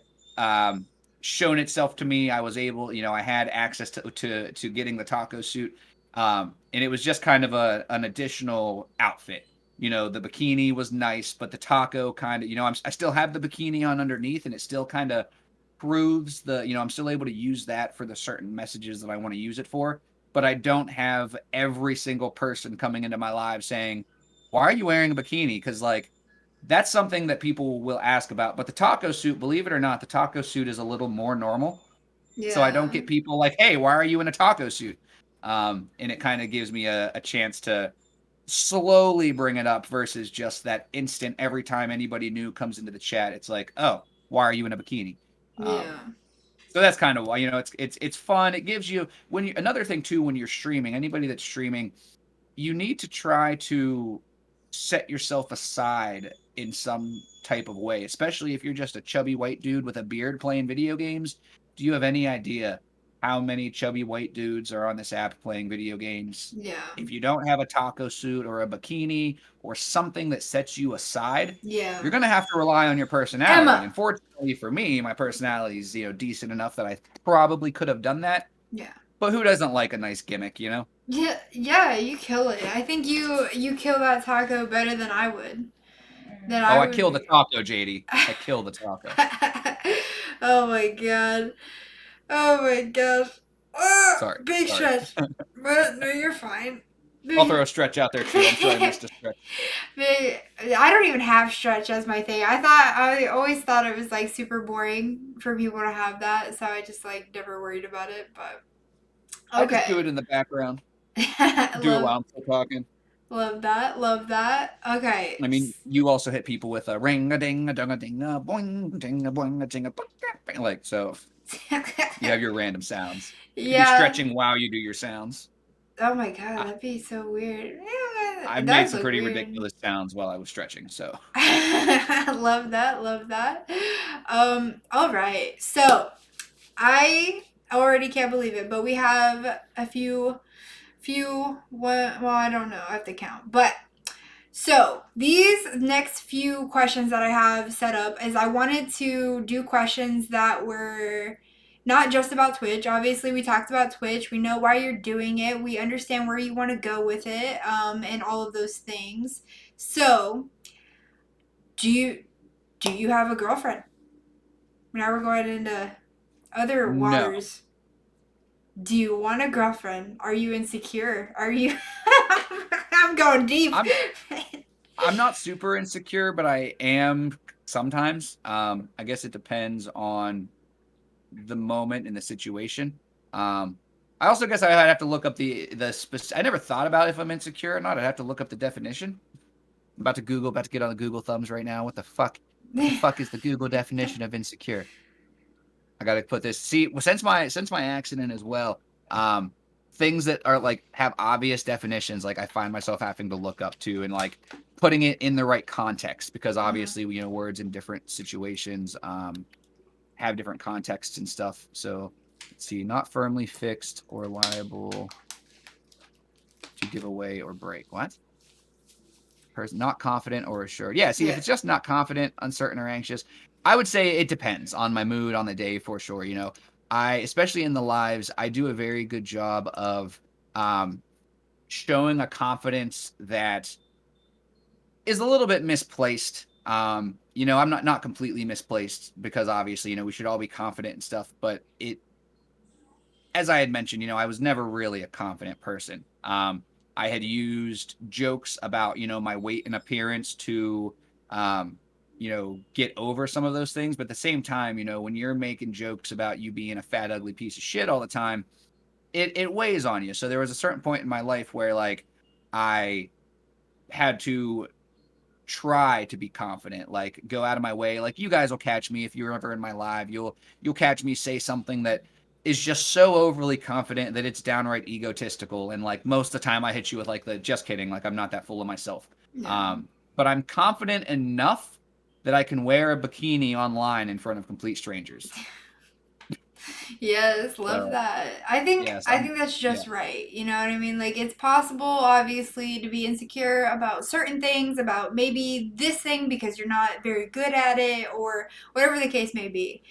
shown itself to me. I was able, you know, I had access to getting the taco suit. And it was just kind of an additional outfit. You know, the bikini was nice, but the taco kind of, you know, I still have the bikini on underneath, and it still kind of proves you know, I'm still able to use that for the certain messages that I want to use it for. But I don't have every single person coming into my live saying, why are you wearing a bikini? Because like, that's something that people will ask about. But the taco suit, believe it or not, the taco suit is a little more normal. Yeah. So I don't get people like, hey, why are you in a taco suit? And it kind of gives me a chance to slowly bring it up versus just that instant every time anybody new comes into the chat. It's like, oh, why are you in a bikini? Yeah. So that's kind of why, you know, it's fun. It gives you another thing too, when you're streaming, anybody that's streaming, you need to try to set yourself aside in some type of way, especially if you're just a chubby white dude with a beard playing video games. Do you have any idea how many chubby white dudes are on this app playing video games? Yeah. If you don't have a taco suit or a bikini or something that sets you aside, Yeah. you're gonna have to rely on your personality. Emma. And fortunately for me, my personality is, you know, decent enough that I probably could have done that. Yeah. But who doesn't like a nice gimmick, you know? Yeah, you kill it. I think you kill that taco better than I would. Oh, I kill the taco, JD. I kill the taco. Oh my god. Oh my gosh. Oh, Sorry. Big stretch. But no, you're fine. I'll throw a stretch out there too. I'm sure I missed a stretch. I don't even have stretch as my thing. I always thought it was like super boring for people to have that, so I just like never worried about it. But I just okay. do it in the background. Do it while I'm still talking. Love that. Love that. Okay. I mean, you also hit people with a ring a ding a dung a ding a boing ding a boing a ding a boing, like so. You have your random sounds. You Yeah. be stretching while you do your sounds. Oh my god, that'd be so weird. I made some pretty ridiculous sounds while I was stretching, so. Love that, love that. All right. So, I already can't believe it, but we have a few well, I don't know, I have to count. But so, these next few questions that I have set up is I wanted to do questions that were not just about Twitch. Obviously, we talked about Twitch. We know why you're doing it. We understand where you want to go with it, and all of those things. So, do you have a girlfriend? Now we're going into other waters. No. Do you want a girlfriend? Are you insecure? Are you? I'm going deep. I'm not super insecure, but I am sometimes. I guess it depends on the moment and the situation. I also guess I'd have to look up the I never thought about if I'm insecure or not. I'd have to look up the definition. I'm about to get on the Google thumbs right now. What the fuck? What the fuck is the Google definition of insecure? I gotta put this. See, since my accident as well, things that are like have obvious definitions, like I find myself having to look up to and like putting it in the right context, because obviously, you know, words in different situations have different contexts and stuff. So let's see, not firmly fixed or liable to give away or break. What? person, not confident or assured. Yeah, see, if Yeah. it's just not confident, uncertain, or anxious, I would say it depends on my mood on the day for sure. Especially in the lives, I do a very good job of um, showing a confidence that is a little bit misplaced. I'm not completely misplaced because obviously, we should all be confident and stuff, but as I had mentioned, I was never really a confident person. I had used jokes about, my weight and appearance to, um, get over some of those things. But at the same time, when you're making jokes about you being a fat, ugly piece of shit all the time, it weighs on you. So there was a certain point in my life where like I had to try to be confident, like go out of my way. Like you guys will catch me if you're ever in my live. You'll catch me say something that is just so overly confident that it's downright egotistical. And like most of the time I hit you with like the just kidding, like I'm not that full of myself. Yeah. But I'm confident enough that I can wear a bikini online in front of complete strangers. Yes, love So that. I think yes, I think that's yeah. just right. You know what I mean? Like it's possible obviously to be insecure about certain things, about maybe this thing because you're not very good at it or whatever the case may be.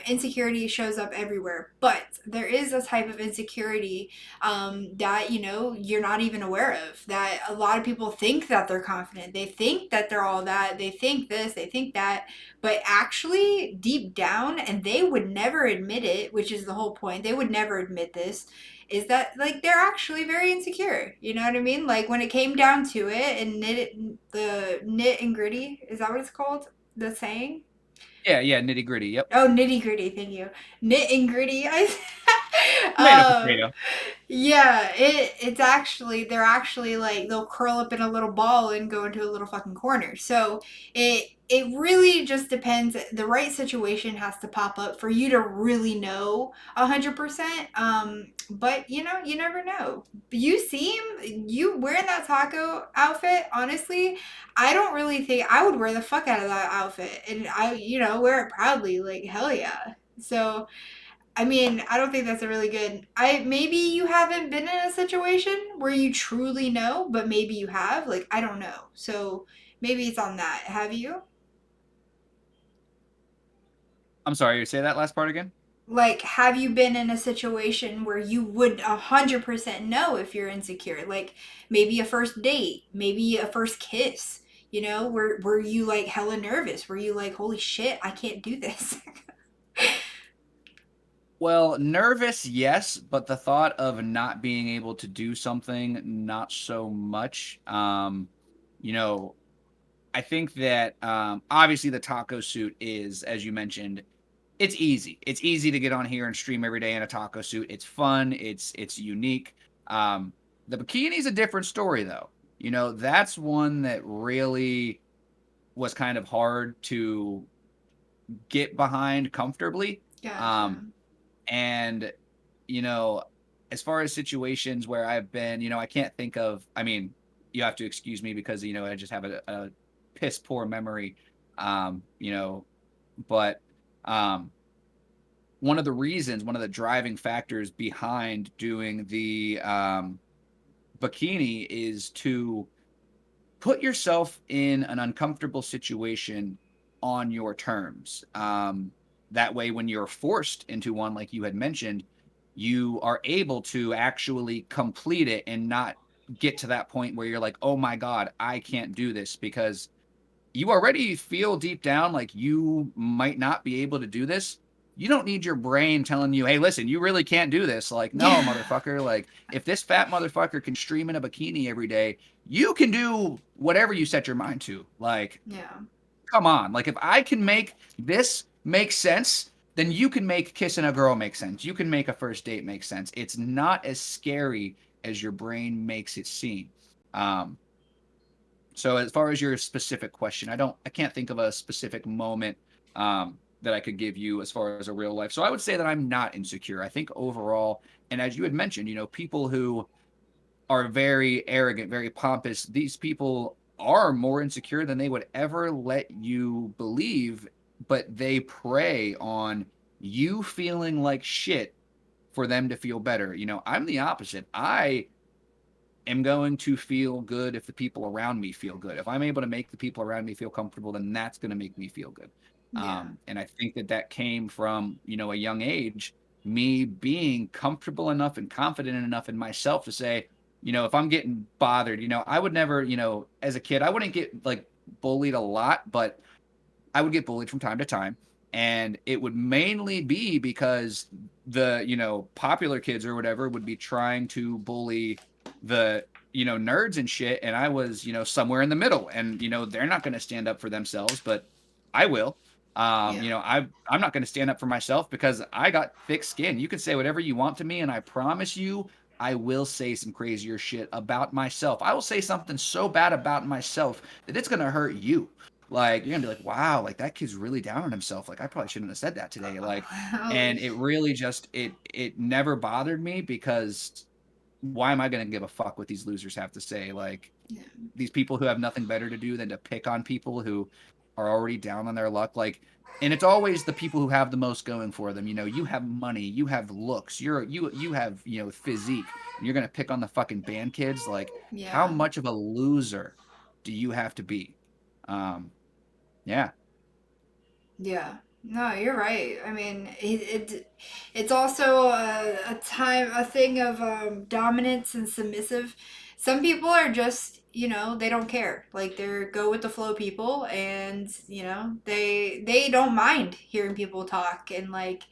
Insecurity shows up everywhere, but there is a type of insecurity that you're not even aware of. That a lot of people think that they're confident. They think that they're all that. They think this. They think that, but actually deep down, and they would never admit it, which is the whole point, they would never admit this, is that like they're actually very insecure. You know what I mean? Like when it came down to it, and the knit and gritty, is that what it's called, the saying? Yeah, nitty gritty. Yep. Oh, nitty gritty, thank you. Knit and gritty. I Tomato, um potato. yeah, it's actually, they're actually like they'll curl up in a little ball and go into a little fucking corner. So it really just depends. The right situation has to pop up for you to really know 100%. But you never know. You wearing that taco outfit, honestly, I don't really think I would wear the fuck out of that outfit, and I wear it proudly, like hell yeah. So I mean, I don't think that's a really good. I maybe you haven't been in a situation where you truly know, but maybe you have. Like I don't know. So maybe it's on that. Have you? I'm sorry, you say that last part again? Like, have you been in a situation where you would 100% know if you're insecure? Like maybe a first date, maybe a first kiss. Were you like hella nervous? Were you like, holy shit, I can't do this? Well, nervous, yes, but the thought of not being able to do something, not so much. You know, I think that obviously the taco suit is, as you mentioned, it's easy. It's easy to get on here and stream every day in a taco suit. It's fun. It's unique. Um, the bikini is a different story, though. That's one that really was kind of hard to get behind comfortably. Gotcha. Um, And, you know, as far as situations where I've been, I can't think of, I mean, you have to excuse me because, I just have a piss poor memory. Um, you know, but um, one of the driving factors behind doing the bikini is to put yourself in an uncomfortable situation on your terms. That way, when you're forced into one, like you had mentioned, you are able to actually complete it and not get to that point where you're like, oh my God, I can't do this because you already feel deep down like you might not be able to do this. You don't need your brain telling you, hey, listen, you really can't do this. Like, no, motherfucker. Like, if this fat motherfucker can stream in a bikini every day, you can do whatever you set your mind to. Like, Yeah. come on. Like, if I can make this make sense, then you can make kissing a girl make sense. You can make a first date make sense. It's not as scary as your brain makes it seem. Um, so as far as your specific question, I can't think of a specific moment that I could give you as far as a real life. So I would say that I'm not insecure. I think overall, and as you had mentioned, people who are very arrogant, very pompous, these people are more insecure than they would ever let you believe, but they prey on you feeling like shit for them to feel better. I'm the opposite. I am going to feel good if the people around me feel good. If I'm able to make the people around me feel comfortable, then that's going to make me feel good. Yeah. And I think that that came from, you know, a young age, me being comfortable enough and confident enough in myself to say, you know, if I'm getting bothered, you know, I would never, you know, as a kid, I wouldn't get like bullied a lot, but I would get bullied from time to time. And it would mainly be because the, you know, popular kids or whatever would be trying to bully the, you know, nerds and shit. And I was, you know, somewhere in the middle. And, you know, they're not going to stand up for themselves, but I will. Yeah. You know, I'm not going to stand up for myself because I got thick skin. You can say whatever you want to me, and I promise you, I will say some crazier shit about myself. I will say something so bad about myself that it's going to hurt you. Like, you're gonna be like, wow, like that kid's really down on himself. Like, I probably shouldn't have said that today. Like, Holy and it really just it never bothered me because why am I gonna give a fuck what these losers have to say? Like, Yeah. these people who have nothing better to do than to pick on people who are already down on their luck. Like, and it's always the people who have the most going for them. You know, you have money, you have looks, you have, you know, physique, and you're gonna pick on the fucking band kids. Like, how Yeah. much of a loser do you have to be? Um, yeah. Yeah. No, you're right. I mean, it's also a thing of dominance and submissive. Some people are just, you know, they don't care. Like they're go with the flow people, and you know, they don't mind hearing people talk and like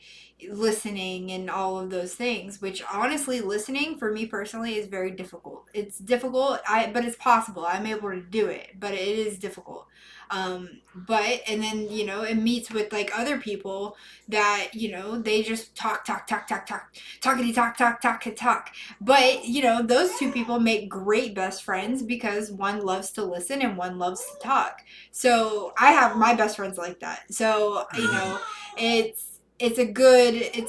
listening and all of those things. Which honestly, listening for me personally is very difficult. It's difficult. But it's possible. I'm able to do it, but it is difficult. But and then you know it meets with like other people that you know they just talkity talk, but you know those two people make great best friends because one loves to listen and one loves to talk. So I have my best friends like that, so you know it's a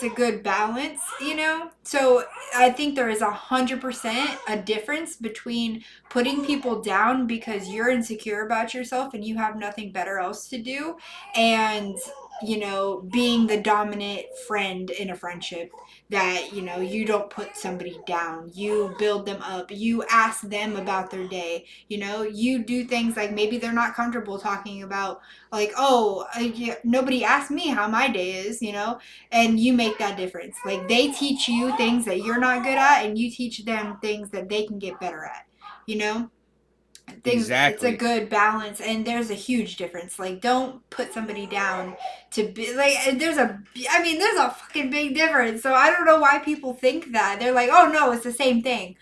good balance, you know. So I think there is 100% a difference between putting people down because you're insecure about yourself and you have nothing better else to do, and you know being the dominant friend in a friendship, that you know you don't put somebody down, you build them up, you ask them about their day, you know, you do things like maybe they're not comfortable talking about, like, oh, yeah, nobody asked me how my day is, you know, and you make that difference. Like they teach you things that you're not good at and you teach them things that they can get better at, you know. Things, it's a Exactly. good balance, and there's a huge difference. Like don't put somebody down to be like, there's a fucking big difference. So I don't know why people think that. They're like, oh no, it's the same thing.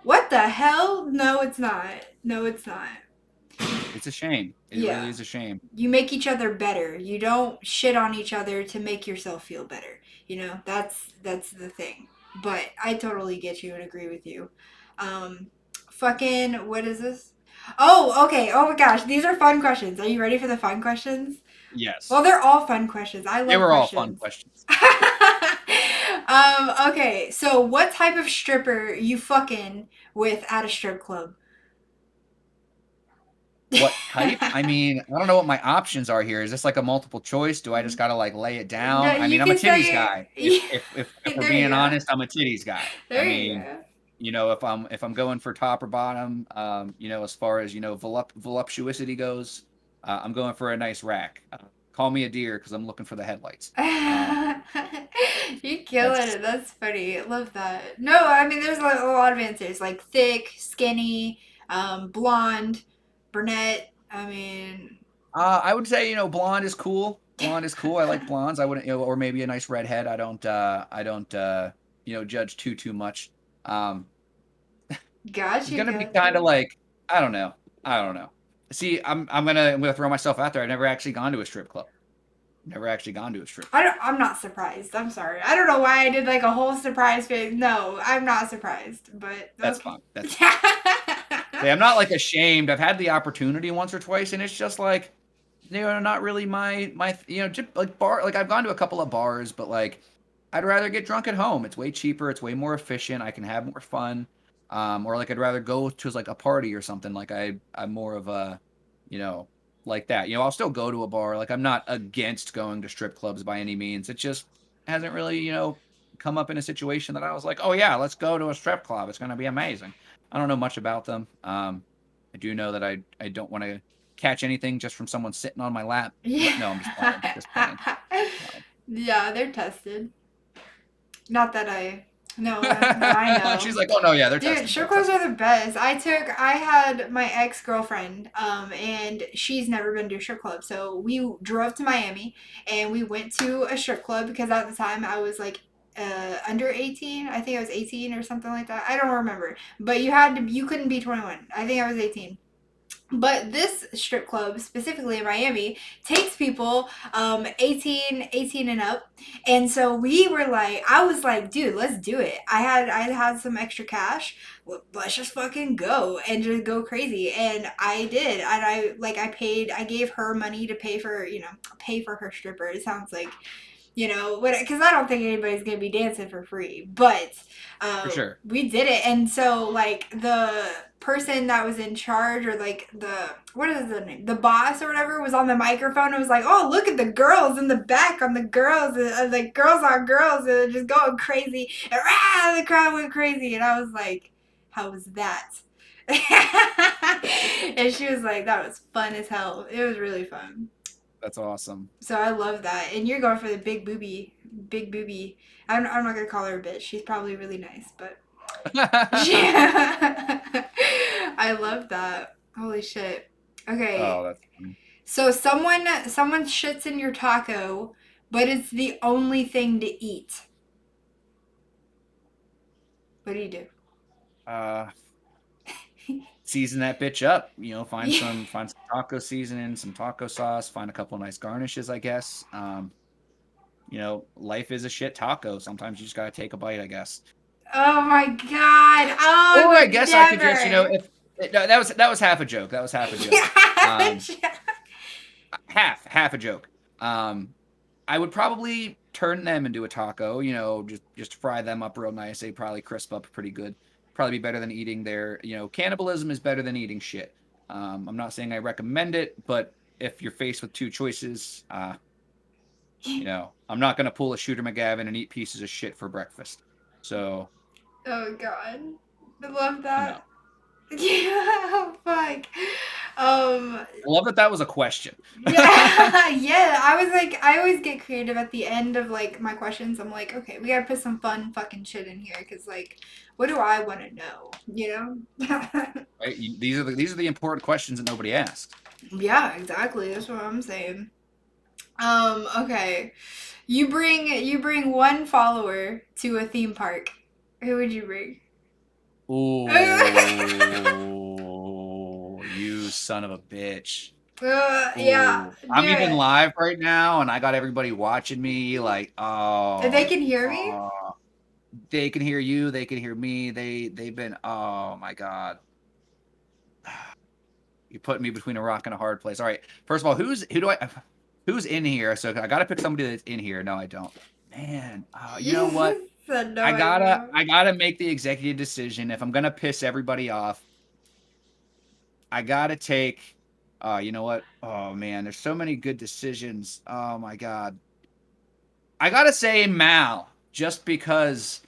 What the hell? No, it's not. No, it's not. It's a shame. It really Yeah. is a shame. You make each other better. You don't shit on each other to make yourself feel better. You know, that's the thing. But I totally get you and agree with you. Um fucking what is this? Oh, okay. Oh my gosh, these are fun questions. Are you ready for the fun questions? Yes. Well, they're all fun questions. I They love were all fun questions. questions. Okay, so what type of stripper you fucking with at a strip club? What type? I mean, I don't know what my options are here. Is this like a multiple choice? Do I just gotta like lay it No, down? I mean, you I'm a can titties say guy. If we're there you being go. honest, I'm a titties guy. I There you mean, go. you know, if I'm going for top or bottom, you know, as far as you know, voluptuosity goes, I'm going for a nice rack. Call me a deer because I'm looking for the headlights. Uh, You killing that's it. That's funny. I love that. No, I mean there's a lot of answers like thick, skinny, blonde, brunette. I mean, I would say, you know, blonde is cool. Blonde is cool. I like blondes. I wouldn't, you know, or maybe a nice redhead. I don't, you know, judge too much. Um, it's gotcha, gonna be kind of gotcha. like, I don't know. I don't know. See, I'm gonna throw myself out there. I've never actually gone to a strip club. Never actually gone to a strip club. I'm not surprised. I'm sorry. I don't know why I did like a whole surprise face. No, I'm not surprised. But That's okay. fine. That's fine. See, I'm not like ashamed. I've had the opportunity once or twice, and it's just like, you know, not really my you know, just like like I've gone to a couple of bars, but like I'd rather get drunk at home. It's way cheaper. It's way more efficient. I can have more fun. Or like I'd rather go to like a party or something. Like I'm more of a, you know, like that. You know, I'll still go to a bar. Like I'm not against going to strip clubs by any means. It just hasn't really, you know. come up in a situation that I was like, oh yeah, let's go to a strip club. It's gonna be amazing. I don't know much about them. I do know that I don't want to catch anything just from someone sitting on my lap. But no, I'm just playing. Just playing. Yeah, they're tested. Not that I no, I know. She's like, oh no, yeah, they're Dude, tested. strip clubs are the best. I had my ex-girlfriend, and she's never been to a strip club. So we drove to Miami and we went to a strip club because at the time I was like under 18. I think I was 18 or something like that. I don't remember. But you couldn't be 21. I think I was 18. But this strip club, specifically in Miami, takes people 18 and up. And so we were like, I was like, dude, let's do it. I had some extra cash. Let's just fucking go and just go crazy. And I did. And I gave her money to pay for, pay for her stripper. It sounds like, because I don't think anybody's gonna be dancing for free, but For sure. we did it. And so like the person that was in charge, or like what is the name, the boss or whatever, was on the microphone and was like, oh, look at the girls in the back, on the girls, like girls on girls, and they're just going crazy, and the crowd went crazy. And I was like, how was that? And she was like, that was fun as hell. It was really fun. That's awesome. So I love that. And you're going for the big booby. I'm not going to call her a bitch. She's probably really nice, but yeah. I love that. Holy shit. Okay. Oh, that's funny. So someone shits in your taco, but it's the only thing to eat. What do you do? Season that bitch up, find some taco seasoning, some taco sauce, find a couple nice garnishes, I guess. Life is a shit taco. Sometimes you just gotta take a bite, I guess. Oh my god. Oh, Or I guess never. I could just, if that was half a joke. That was half a joke. Half a joke. I would probably turn them into a taco, just fry them up real nice. They probably crisp up pretty good. Probably be better than eating their, cannibalism is better than eating shit. I'm not saying I recommend it, but if you're faced with two choices, I'm not going to pull a Shooter McGavin and eat pieces of shit for breakfast. So. Oh god. I love that. No. Yeah, fuck. I love that was a question. Yeah, I was like, I always get creative at the end of like my questions. I'm like, okay, we gotta put some fun fucking shit in here, because like, what do I want to know? Right? These are the important questions that nobody asks. Yeah, exactly. That's what I'm saying. Okay, you bring one follower to a theme park. Who would you bring? Ooh, you son of a bitch. Yeah. I'm even live right now, and I got everybody watching me. Like, oh. They can hear me? They can hear you. They can hear me. They've been, oh my God. You put me between a rock and a hard place. All right. First of all, who's in here? So I got to pick somebody that's in here. No, I don't. Man, you know what? I gotta make the executive decision. If I'm gonna piss everybody off, I gotta take. You know what? Oh man, there's so many good decisions. Oh my God. I gotta say Mal, just because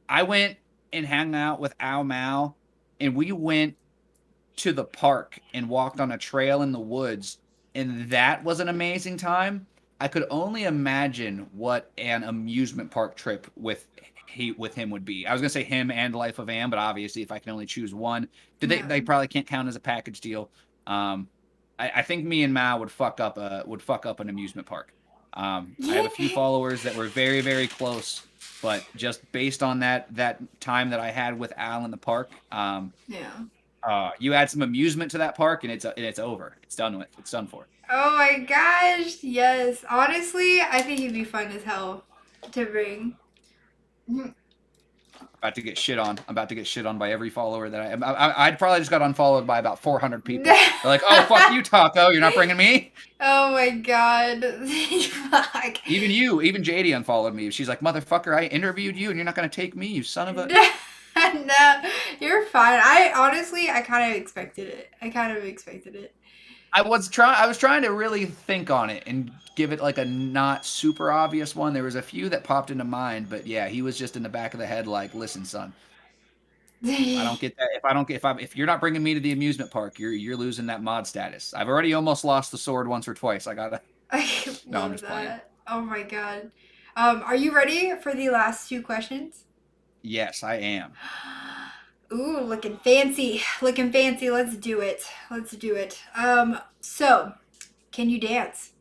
I went and hung out with Al Mal, and we went to the park and walked on a trail in the woods, and that was an amazing time. I could only imagine what an amusement park trip with him would be. I was gonna say him and Life of Am, but obviously, if I can only choose one, they probably can't count as a package deal. I think me and Mao would fuck up an amusement park. I have a few followers that were very, very close, but just based on that time that I had with Al in the park, you add some amusement to that park, and it's over. It's done with. It's done for. Oh my gosh, yes. Honestly, I think he'd be fun as hell to bring. About to get shit on. I'm about to get shit on by every follower that I'd probably just got unfollowed by about 400 people. They're like, oh, fuck you, Taco. You're not bringing me? Oh my God. Fuck. Even JD unfollowed me. She's like, motherfucker, I interviewed you and you're not going to take me, you son of a... No, you're fine. I kind of expected it. I was trying to really think on it and give it like a not super obvious one. There was a few that popped into mind, but yeah, he was just in the back of the head like, "Listen, son, if I don't get that, if I don't get, if you're not bringing me to the amusement park, you're losing that mod status. I've already almost lost the sword once or twice. I gotta." I No, I'm love just playing. that. Oh my god. Are you ready for the last two questions? Yes, I am. Ooh, looking fancy. Looking fancy. Let's do it. Let's do it. So, can you dance?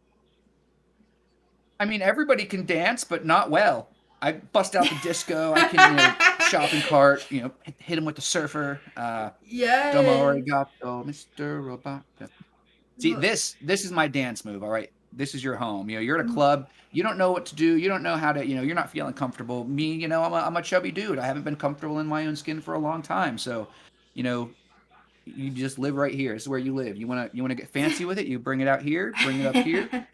I mean, everybody can dance, but not well. I bust out the disco. I can, shopping cart. Hit him with the surfer. Domo Yes. arigato, Mr. Robot. See, this is my dance move, all right? This is your home. You're at a club. You don't know what to do. You don't know how to. You're not feeling comfortable. Me, I'm a chubby dude. I haven't been comfortable in my own skin for a long time. So, you know, you just live right here. This is where you live. You wanna get fancy with it. You bring it out here. Bring it up here.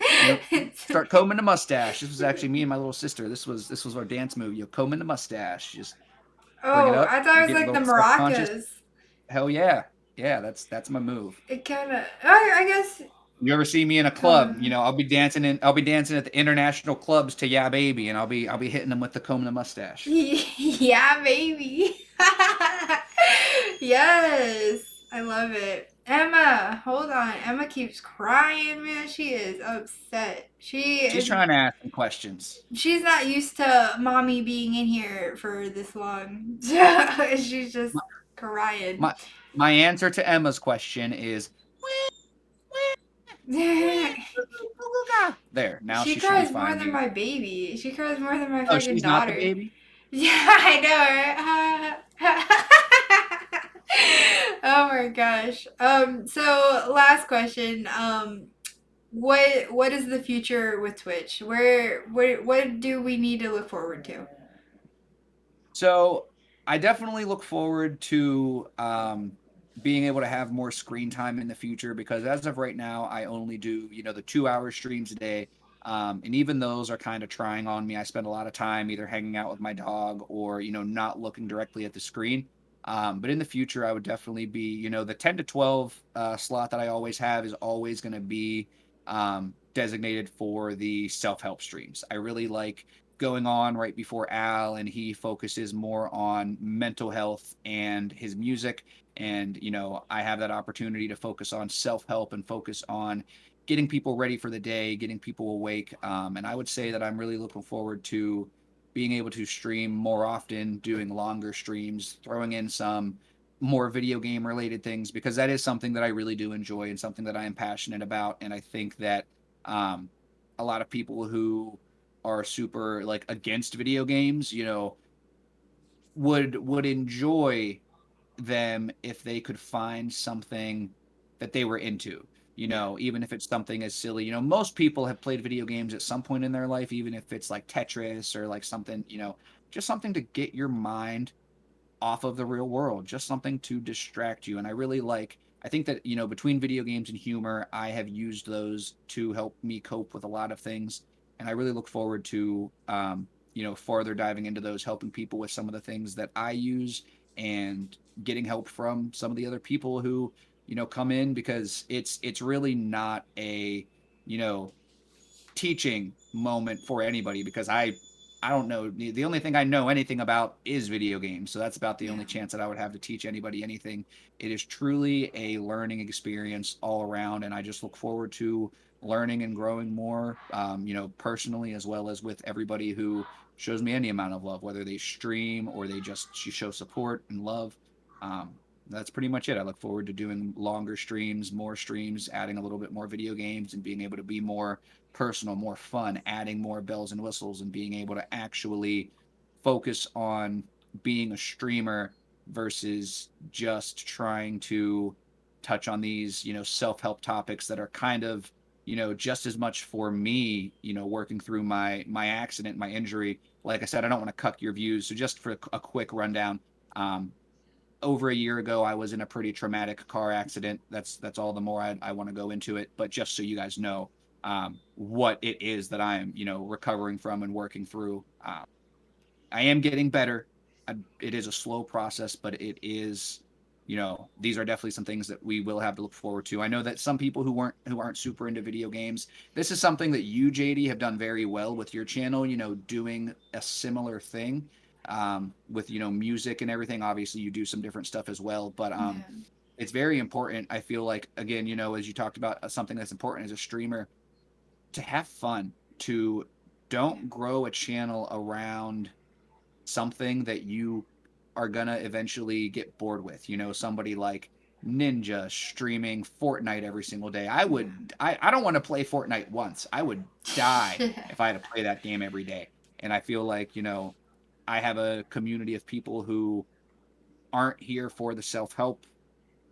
Start combing the mustache. This was actually me and my little sister. This was our dance move. Combing the mustache. Just bring it Oh, up. I thought it was Get a like the little self-conscious. maracas. Hell yeah, yeah. That's my move. It kind of. I guess. You ever see me in a club? Come. I'll be dancing at the international clubs to Yeah Baby, and I'll be hitting them with the comb and the mustache. Yeah, baby. Yes, I love it. Emma, hold on. Emma keeps crying, man. She is upset. She's trying to ask some questions. She's not used to mommy being in here for this long. She's just My crying. my, my answer to Emma's question is there. Now She she should be cries more fine. than my baby. She cries more than my Oh, fucking she's not the daughter. baby. Yeah, I know, right? Oh my gosh. So last question. What is the future with Twitch? What do we need to look forward to? So I definitely look forward to being able to have more screen time in the future because as of right now, I only do, the 2 hour streams a day. And even those are kind of trying on me. I spend a lot of time either hanging out with my dog or, not looking directly at the screen. But in the future, I would definitely be, the 10 to 12 slot that I always have is always going to be designated for the self help streams. I really like going on right before Al, and he focuses more on mental health and his music. And, I have that opportunity to focus on self help and focus on getting people ready for the day, getting people awake. And I would say that I'm really looking forward to being able to stream more often, doing longer streams, throwing in some more video game related things because that is something that I really do enjoy and something that I am passionate about. And I think that um, a lot of people who are super like against video games, would enjoy them if they could find something that they were into. Even if it's something as silly. Most people have played video games at some point in their life, even if it's like Tetris or like something, just something to get your mind off of the real world, just something to distract you. And I think that, between video games and humor, I have used those to help me cope with a lot of things. And I really look forward to, farther diving into those, helping people with some of the things that I use and getting help from some of the other people who, come in because it's really not a, you know, teaching moment for anybody because I don't know. The only thing I know anything about is video games. So that's about the Yeah. only chance that I would have to teach anybody anything. It is truly a learning experience all around. And I just look forward to learning and growing more, personally, as well as with everybody who shows me any amount of love, whether they stream or they just show support and love. That's pretty much it. I look forward to doing longer streams, more streams, adding a little bit more video games and being able to be more personal, more fun, adding more bells and whistles, and being able to actually focus on being a streamer versus just trying to touch on these, self-help topics that are kind of, just as much for me, working through my accident, my injury. Like I said, I don't want to cuck your views. So just for a quick rundown, um, over a year ago, I was in a pretty traumatic car accident. That's all the more I want to go into it. But just so you guys know, what it is that I am, recovering from and working through. I am getting better. It is a slow process, but it is these are definitely some things that we will have to look forward to. I know that some people who aren't super into video games, this is something that you, JD, have done very well with your channel, doing a similar thing with, music and everything. Obviously, you do some different stuff as well, but Yeah. it's very important. I feel like, again, as you talked about, something that's important as a streamer, to have fun, to don't grow a channel around something that you are gonna eventually get bored with. Somebody like Ninja streaming Fortnite every single day. I don't want to play Fortnite once. I would die if I had to play that game every day. And I feel like, I have a community of people who aren't here for the self-help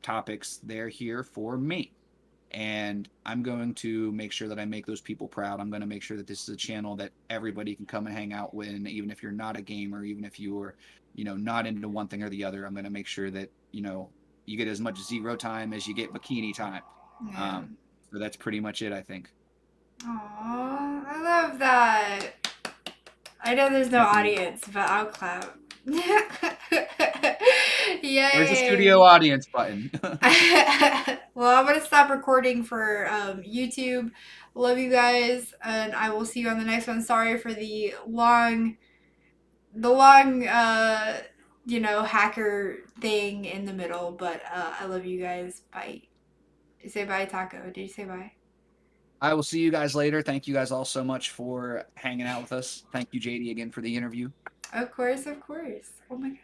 topics. They're here for me. And I'm going to make sure that I make those people proud. I'm going to make sure that this is a channel that everybody can come and hang out with, even if you're not a gamer, even if you're, not into one thing or the other. I'm going to make sure that, you get as much zero time as you get bikini time. Yeah. So that's pretty much it, I think. Aw, I love that. I know there's no Thank you. audience, but I'll clap. Yay! Where's the studio audience button? Well, I'm gonna stop recording for YouTube. Love you guys, and I will see you on the next one. Sorry for the long hacker thing in the middle, but I love you guys. Bye. Say bye, Taco. Did you say bye? I will see you guys later. Thank you guys all so much for hanging out with us. Thank you, JD, again for the interview. Of course, of course. Oh my god.